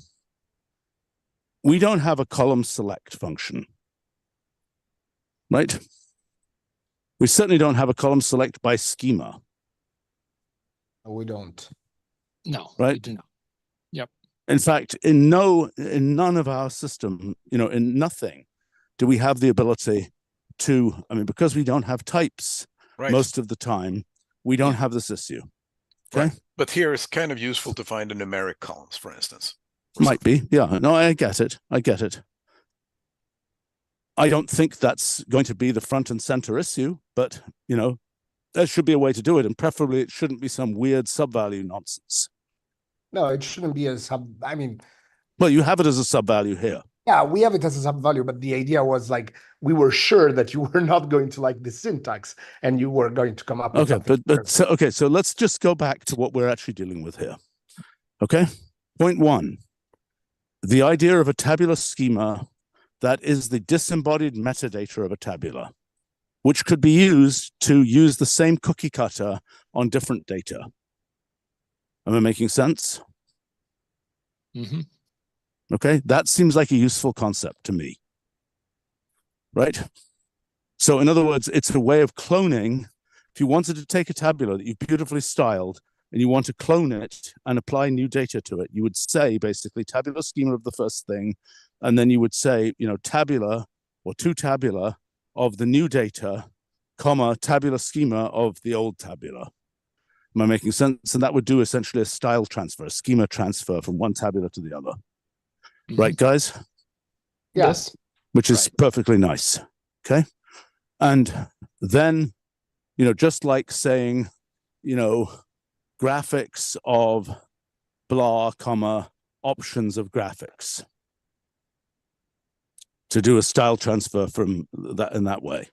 S1: we don't have a column select function, right? We certainly don't have a column select by schema.
S2: We don't.
S3: No,
S1: right?
S3: we do not. Yep.
S1: In fact, in none of our system, in nothing, do we have the ability to, because we don't have types most of the time, we don't have this issue. Okay.
S5: Right. But here it's kind of useful to find the numeric columns, for instance.
S1: Might be. Yeah. No, I get it. I don't think that's going to be the front and center issue, but, there should be a way to do it. And preferably it shouldn't be some weird sub-value nonsense.
S2: No, it shouldn't be a sub.
S1: Well, you have it as a sub-value here.
S2: Yeah, we have it as a sub-value, but the idea was we were sure that you were not going to like the syntax and you were going to come up with something.
S1: So let's just go back to what we're actually dealing with here. Okay. Point 1. The idea of a tabular schema that is the disembodied metadata of a tabular, which could be used to use the same cookie cutter on different data. Am I making sense?
S3: Mm-hmm.
S1: Okay, that seems like a useful concept to me. Right? So in other words, it's a way of cloning. If you wanted to take a tabular that you've beautifully styled and you want to clone it and apply new data to it, you would say basically tabular schema of the first thing, and then you would say, tabular or tabular of the new data, comma, tabular schema of the old tabular. Am I making sense? And that would do essentially a style transfer, a schema transfer from one tabular to the other. Mm-hmm. Right, guys?
S2: Yes.
S1: Which is perfectly nice. Okay. And then, just like saying, graphics of blah, comma, options of graphics, to do a style transfer from that in that way.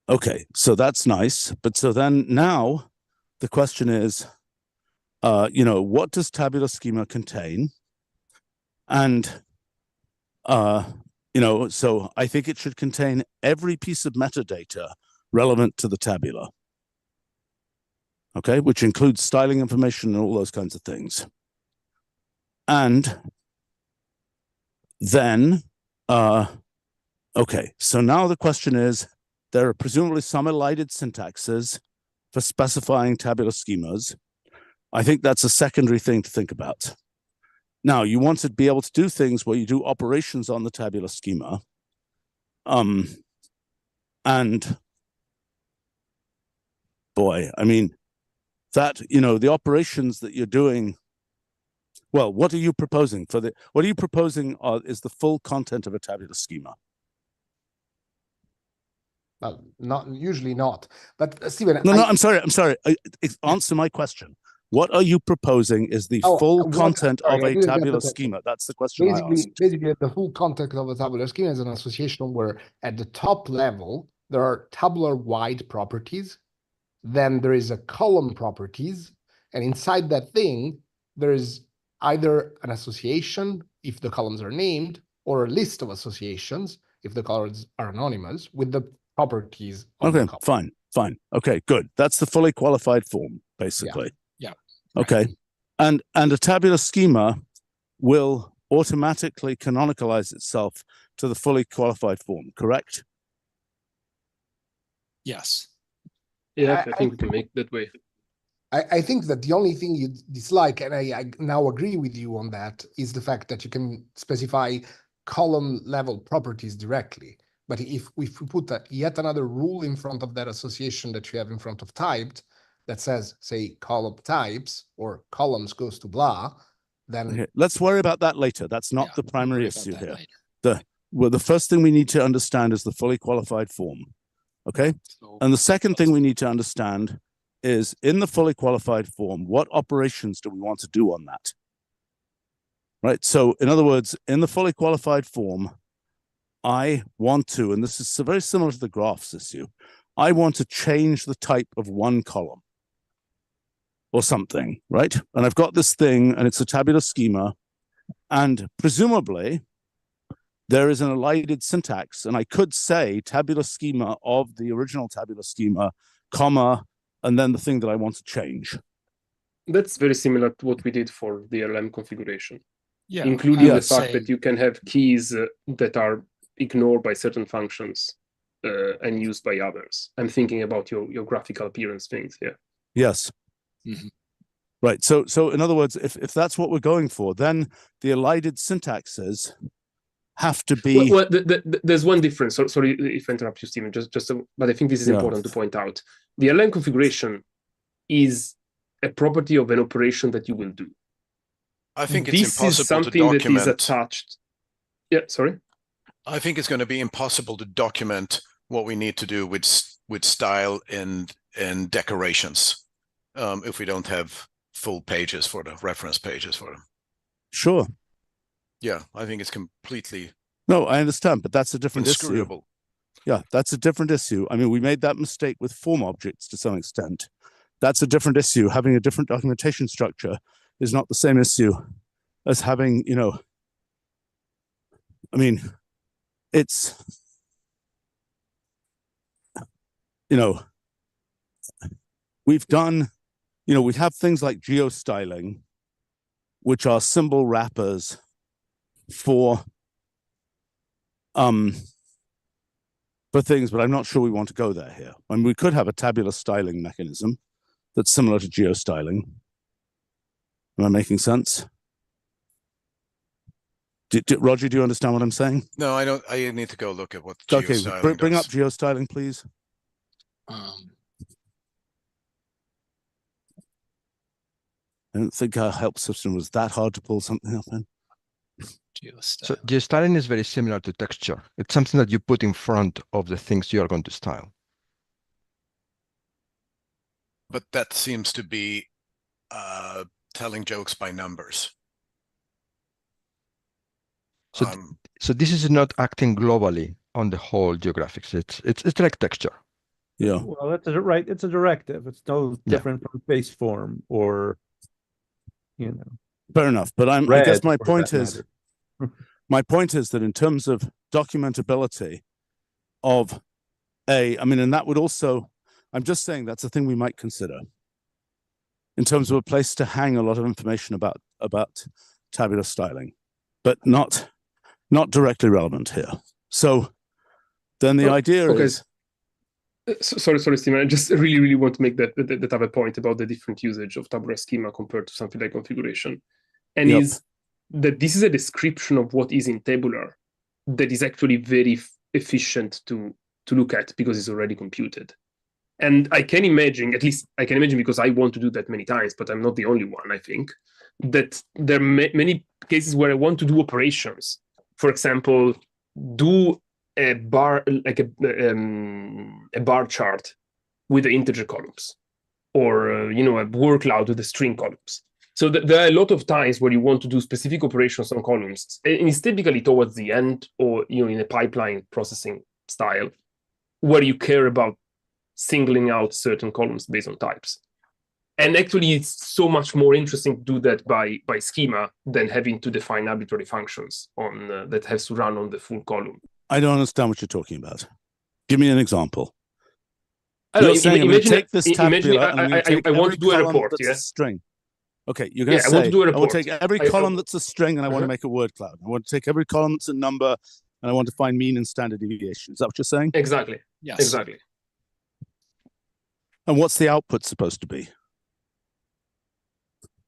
S1: Okay, so that's nice. But so then now the question is, what does tabular schema contain? And, so I think it should contain every piece of metadata relevant to the tabular. Okay, which includes styling information and all those kinds of things. And then, okay, so now the question is, there are presumably some elided syntaxes for specifying tabular schemas. I think that's a secondary thing to think about. Now, you want to be able to do things where you do operations on the tabular schema. And boy, that, the operations that you're doing, well, what are you proposing what are you proposing is the full content of a tabular schema?
S2: Well, usually not. But Stephen,
S1: No, I'm sorry. Answer my question. What are you proposing is the full content of a tabular schema? That's the question I asked.
S2: Basically, the full content of a tabular schema is an association where at the top level, there are tabular wide properties. Then there is a column properties. And inside that thing, there's either an association, if the columns are named, or a list of associations, if the columns are anonymous, with the properties of the column.
S1: Fine. Okay, good. That's the fully qualified form, basically.
S3: Yeah.
S1: Okay. Right. And a tabular schema will automatically canonicalize itself to the fully qualified form, correct?
S3: Yes.
S4: Yeah, I think we can make that way.
S2: I think that the only thing you dislike, and I now agree with you on that, is the fact that you can specify column level properties directly. But if we put yet another rule in front of that association that you have in front of typed, that says, say, column types or columns goes to blah, then...
S1: Okay. Let's worry about that later. That's not the primary issue here. The first thing we need to understand is the fully qualified form. Okay? And the second thing we need to understand is, in the fully qualified form, what operations do we want to do on that? Right? So, in other words, in the fully qualified form, I want to, and this is very similar to the graphs issue, I want to change the type of one column or something, right? And I've got this thing, and it's a tabular schema, and presumably there is an elided syntax, and I could say tabular schema of the original tabular schema, comma, and then the thing that I want to change.
S4: That's very similar to what we did for the LM configuration.
S3: Yeah,
S4: including the fact that you can have keys that are ignored by certain functions and used by others. I'm thinking about your graphical appearance things here.
S1: Yes. Mm-hmm. Right. So in other words, if that's what we're going for, then the elided syntaxes have to be...
S4: Well, there's one difference. Sorry if I interrupt you, Stephen, but I think this is important to point out. The LM configuration is a property of an operation that you will do.
S5: I think it's
S4: this
S5: impossible
S4: is something
S5: to document.
S4: That is attached. Yeah, sorry.
S5: I think it's going to be impossible to document what we need to do with style and decorations if we don't have full pages for the reference pages for them.
S1: Sure.
S5: Yeah, I think it's completely...
S1: No, I understand, but that's a different issue.
S5: Inscrutable.
S1: Yeah, that's a different issue. I mean, we made that mistake with form objects to some extent. That's a different issue. Having a different documentation structure is not the same issue as having, I mean, it's, we've done, we have things like geostyling, which are symbol wrappers for things, but I'm not sure we want to go there here. I mean, we could have a tabular styling mechanism that's similar to geostyling. Am I making sense? Roger, do you understand what I'm saying?
S5: No, I don't. I need to go look at what geostyling
S1: Okay, bring up geostyling, please. I don't think our help system was that hard to pull something up in.
S7: So geostyling is very similar to texture. It's something that you put in front of the things you are going to style.
S5: But that seems to be telling jokes by numbers.
S7: So this is not acting globally on the whole geographics. It's like texture.
S1: Yeah.
S6: Well, that's right. It's a directive. It's no different from base form or,
S1: Fair enough. But I guess my point is, that in terms of documentability of and that would also, I'm just saying that's a thing we might consider in terms of a place to hang a lot of information about tabular styling, but not directly relevant here. So then the idea is...
S4: Sorry, Stephen. I just really want to make that other point about the different usage of tabular schema compared to something like configuration. And is that this is a description of what is in tabular that is actually very efficient to look at because it's already computed. And I can imagine, at least I can imagine because I want to do that many times, but I'm not the only one, I think, that there are many cases where I want to do operations. For example, do a bar, like a bar chart with the integer columns, or a word cloud with the string columns. So there are a lot of times where you want to do specific operations on columns, and it's typically towards the end, or in a pipeline processing style, where you care about singling out certain columns based on types. And actually, it's so much more interesting to do that by schema than having to define arbitrary functions on that has to run on the full column.
S1: I don't understand what you're talking about. Give me an example.
S4: I don't
S1: You're saying, I'm going to take this tabular and I'm going to take
S4: I want
S1: every
S4: to do a
S1: column
S4: report,
S1: that's
S4: yeah?
S1: a string. Okay, you're going to
S4: I want to
S1: say,
S4: do a
S1: I want
S4: report.
S1: to take every column that's a string and I want to make a word cloud. I want to take every column that's a number and I want to find mean and standard deviation. Is that what you're saying?
S4: Exactly.
S3: Yes.
S4: Exactly.
S1: And what's the output supposed to be?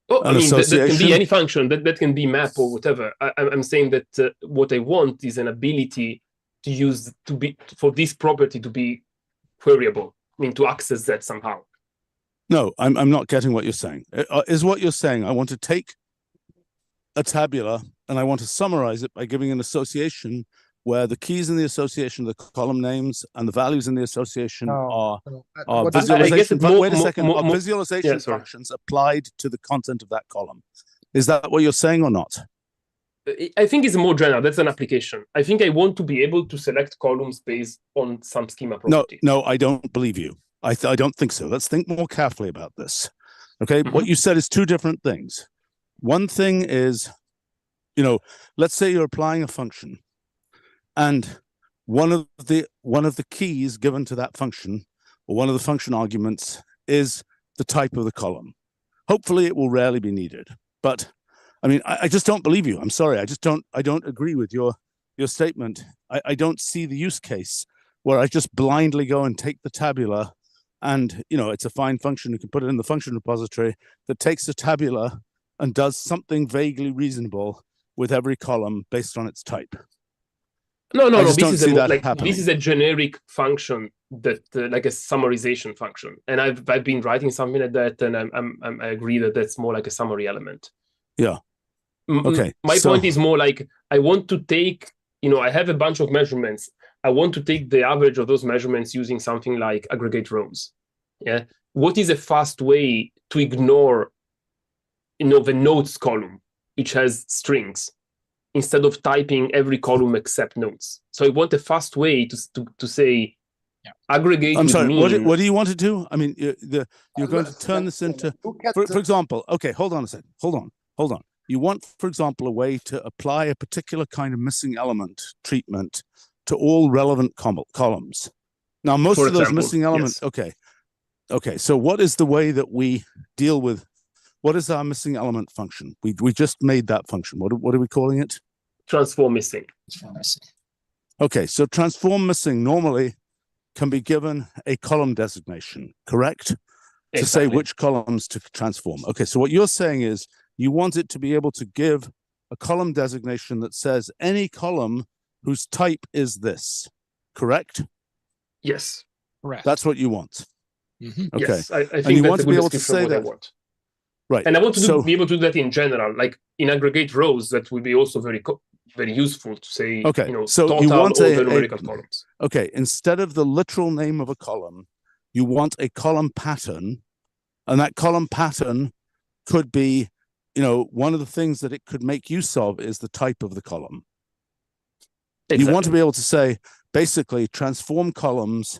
S4: Oh, I mean, that can be any function. That can be map or whatever. I'm saying that what I want is an ability to use for this property to be queryable. I mean, to access that somehow.
S1: No, I'm not getting what you're saying. Is what you're saying, I want to take a tabular and I want to summarize it by giving an association where the keys in the association, the column names, and the values in the association are visualization. Wait a second, are visualization functions applied to the content of that column? Is that what you're saying or not?
S4: I think it's more general. That's an application. I think I want to be able to select columns based on some schema property.
S1: No, I don't believe you. I don't think so. Let's think more carefully about this. Okay, what you said is two different things. One thing is, let's say you're applying a function, and one of the keys given to that function, or one of the function arguments, is the type of the column. Hopefully, it will rarely be needed. But I mean, I just don't believe you. I'm sorry. I don't agree with your statement. I don't see the use case where I just blindly go and take the tabular, and it's a fine function. You can put it in the function repository that takes the tabular and does something vaguely reasonable with every column based on its type.
S4: No. This is a generic function that like a summarization function, and I've been writing something like that, and I agree that that's more like a summary element.
S1: Yeah. Okay.
S4: My point is more like I want to take, I have a bunch of measurements. I want to take the average of those measurements using something like aggregate rows. Yeah. What is a fast way to ignore, the notes column, which has strings, instead of typing every column except notes? So I want a fast way to say aggregate.
S1: I'm sorry. What do you want to do? I mean, you're going to turn this into, for example. Okay, hold on a second. Hold on. You want, for example, a way to apply a particular kind of missing element treatment to all relevant columns. Now, most of those missing elements. Yes. Okay. So what is the way that we deal with? What is our missing element function? We just made that function. What are we calling it?
S4: Transform missing.
S1: Okay, so transform missing normally can be given a column designation, correct? Exactly. To say which columns to transform. Okay, so what you're saying is you want it to be able to give a column designation that says any column whose type is this, correct?
S4: Yes.
S3: Correct.
S1: That's what you want.
S4: Mm-hmm.
S1: Okay.
S4: Yes, I think you want to be able to say that.
S1: Right.
S4: And I want to be able to do that in general, like in aggregate rows. That would be also very useful to say,
S1: so
S4: total
S1: you want
S4: all the numerical columns.
S1: Okay, instead of the literal name of a column, you want a column pattern, and that column pattern could be, one of the things that it could make use of is the type of the column. Exactly. You want to be able to say, basically, transform columns,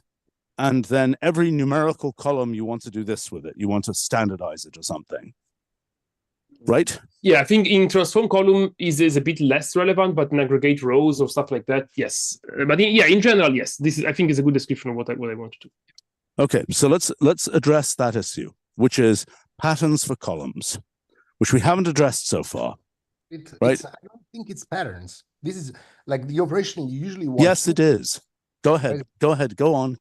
S1: and then every numerical column, you want to do this with it. You want to standardize it or something. Right?
S4: Yeah, I think in transform column is a bit less relevant, but in aggregate rows or stuff like that, yes. But in general, yes. I think is a good description of what I want to do.
S1: Okay, so let's address that issue, which is patterns for columns, which we haven't addressed so far. Right?
S2: I don't think it's patterns. This is like the operation you usually want.
S1: Yes, it is. Go ahead. Go on.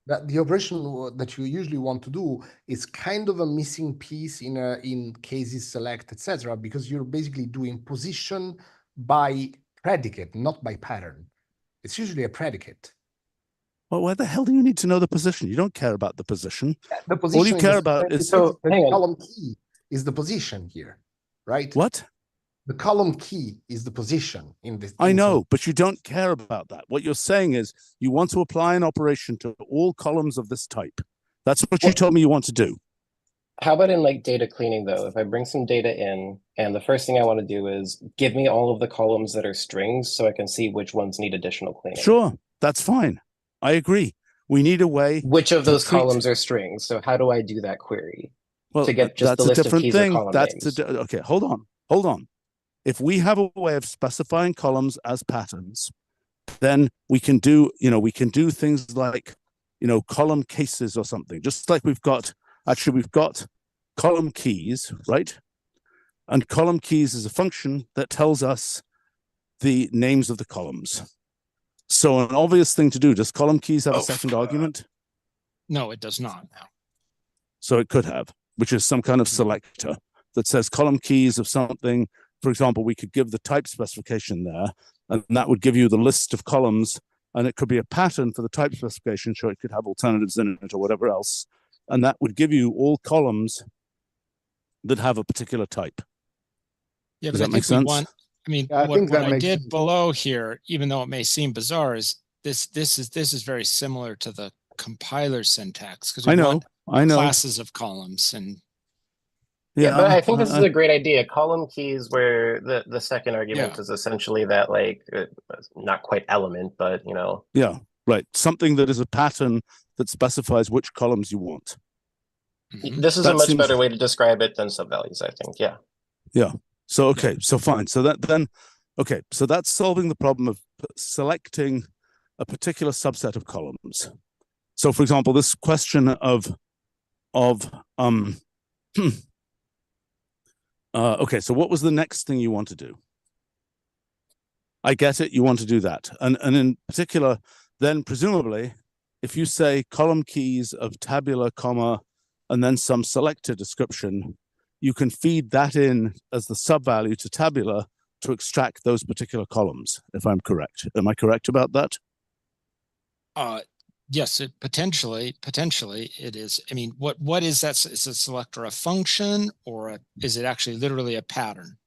S2: The operation that you usually want to do is kind of a missing piece in cases select, etc., because you're basically doing position by predicate, not by pattern. It's usually a predicate.
S1: Well, why the hell do you need to know the position? You don't care about the position.
S2: The position.
S1: All you care about is
S2: the column key is the position here, right?
S1: What?
S2: The column key is the position in this.
S1: I know, but you don't care about that. What you're saying is you want to apply an operation to all columns of this type. That's what you told me you want to do.
S8: How about in like data cleaning though? If I bring some data in and the first thing I want to do is give me all of the columns that are strings so I can see which ones need additional cleaning.
S1: Sure, that's fine. I agree. We need a way.
S8: Which of those columns are strings? So how do I do that query? to get just the list of keys or column names.
S1: Okay, hold on. If we have a way of specifying columns as patterns, then we can do things like, column cases or something, just like we've got column keys, right? And column keys is a function that tells us the names of the columns. So an obvious thing to do, does column keys have a second argument?
S3: No, it does not now.
S1: So it could have, which is some kind of selector that says column keys of something. For example, we could give the type specification there, and that would give you the list of columns, and it could be a pattern for the type specification, so it could have alternatives in it or whatever else. And that would give you all columns that have a particular type.
S3: Yeah,
S1: Does
S3: but
S1: that make sense?
S3: What I did below here, even though it may seem bizarre, is this is very similar to the compiler syntax, because we want classes of columns. And
S8: yeah, but I think this is a great idea. Column keys, where the second argument is essentially that, like, not quite element, but
S1: Yeah, right. Something that is a pattern that specifies which columns you want.
S8: This is a much better way to describe it than subvalues, I think. Yeah.
S1: Yeah. So, okay. So fine. So so that's solving the problem of selecting a particular subset of columns. So, for example, this question of okay, so what was the next thing you want to do? I get it. You want to do that. And in particular, then presumably, if you say column keys of tabular, comma, and then some selector description, you can feed that in as the subvalue to tabular to extract those particular columns, if I'm correct. Am I correct about that?
S3: Yes, it potentially it is. I mean, what is that? Is a selector a function, or is it actually literally a pattern?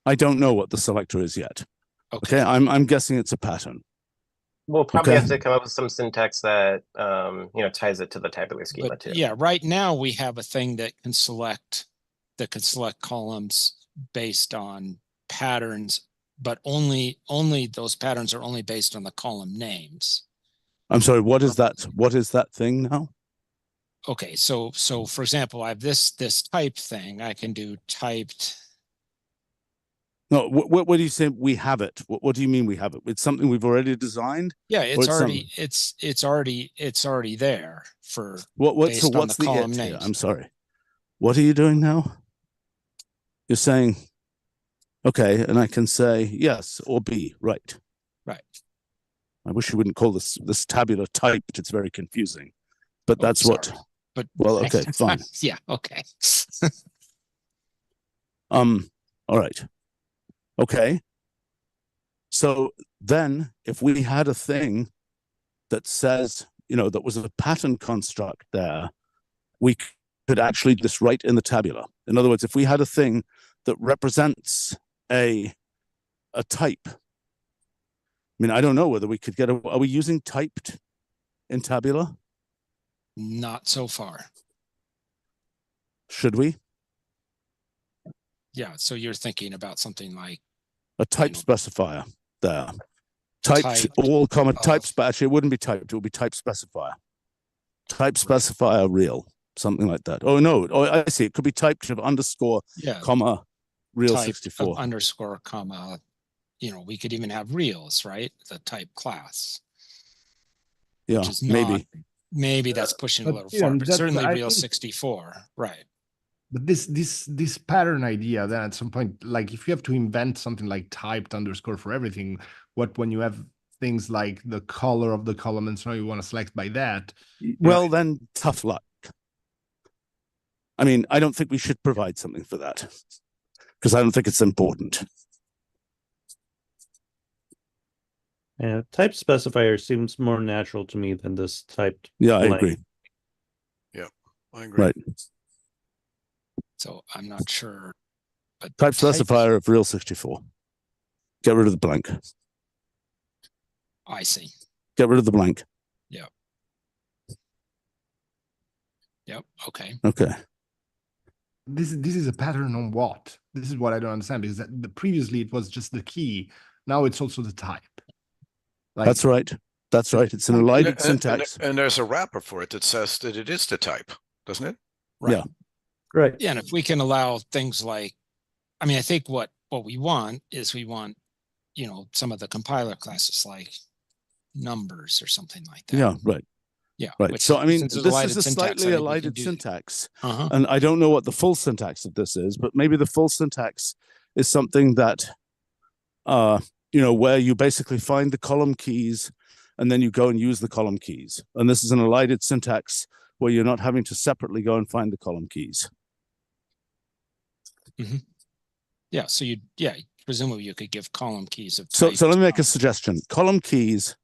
S1: I don't know what the selector is yet. Okay, I'm guessing it's a pattern.
S8: We'll probably have to come up with some syntax that ties it to the tabular schema too.
S3: Yeah, right now we have a thing that can select columns based on patterns, but only those patterns are only based on the column names.
S1: I'm sorry, what is that? What is that thing now?
S3: Okay, so for example, I have this type thing. I can do typed.
S1: No, what do you say we have it? What do you mean we have it? It's something we've already designed?
S3: Yeah, it's already there for
S1: what's the column names. Here? I'm sorry. What are you doing now? You're saying, okay, and I can say yes or B, right?
S3: Right.
S1: I wish you wouldn't call this tabular typed. It's very confusing, but that's what.
S3: But
S1: well, okay, fine.
S3: Yeah, okay.
S1: All right. Okay. So then, if we had a thing that says, that was a pattern construct there, we could actually just write in the tabular. In other words, if we had a thing that represents a type. I mean, I don't know whether we could are we using typed in tabular?
S3: Not so far.
S1: Should we?
S3: Yeah, so you're thinking about something like
S1: a type specifier there. Typed all comma types, but actually it wouldn't be typed, it would be type specifier. Type specifier real, something like that. Oh no, I see. It could be typed of underscore, comma, real 64.
S3: Underscore, comma, we could even have reals, right? The type class.
S1: Yeah,
S3: maybe that's pushing a little far, but certainly real 64, right?
S2: But this pattern idea, then at some point, like if you have to invent something like typed underscore for everything, when you have things like the color of the column and so you want to select by that.
S1: Well, then tough luck. I mean, I don't think we should provide something for that because I don't think it's important.
S6: Yeah, type specifier seems more natural to me than this typed.
S1: Yeah, I agree.
S5: Yeah, I agree.
S1: Right.
S3: So I'm not sure. But
S1: type specifier of real 64. Get rid of the blank.
S3: I see.
S1: Get rid of the blank.
S3: Yep. Yep. Okay.
S1: Okay.
S2: This is a pattern on what? This is what I don't understand, because previously it was just the key. Now it's also the type.
S1: That's right. That's right. It's an elided syntax.
S5: And there's a wrapper for it that says that it is the type, doesn't it?
S3: Right.
S1: Yeah.
S6: Right.
S3: Yeah, and if we can allow things like, I mean, I think what we want is some of the compiler classes like numbers or something like that.
S1: Yeah, right.
S3: Yeah.
S1: Right. So, I mean, this is a
S3: syntax,
S1: slightly elided syntax.
S3: Uh-huh.
S1: And I don't know what the full syntax of this is, but maybe the full syntax is something that, where you basically find the column keys and then you go and use the column keys. And this is an elided syntax where you're not having to separately go and find the column keys.
S3: Mm-hmm. Yeah. So presumably you could give column keys of
S1: so
S3: type
S1: let me make a suggestion. Column keys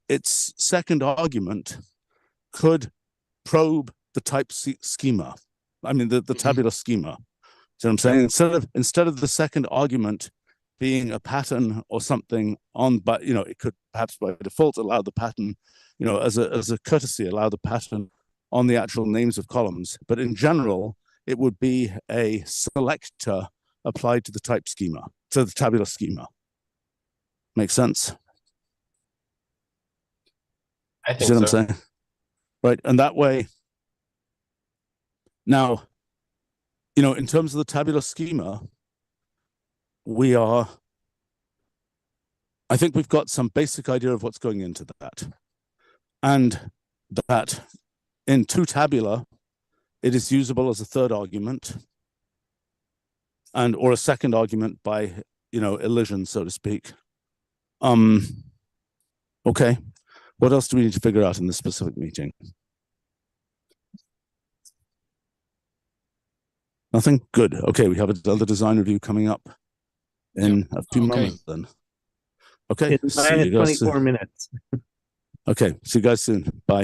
S1: its second argument could probe the type schema. I mean, the tabular schema. So I'm saying instead of the second argument being a pattern or something but it could perhaps by default allow the pattern, as a courtesy, allow the pattern on the actual names of columns. But in general, it would be a selector applied to the type schema, to the tabular schema. Make sense?
S8: I think
S1: See what
S8: so.
S1: I'm saying? Right. And that way, now, in terms of the tabular schema, I think we've got some basic idea of what's going into that. And that in toTabular, it is usable as a third argument or a second argument by, elision, so to speak. Okay. What else do we need to figure out in this specific meeting? Nothing? Good. Okay, we have another design review coming up in a few moments then. Okay.
S6: In 24 minutes.
S1: Okay, see you guys soon. Bye.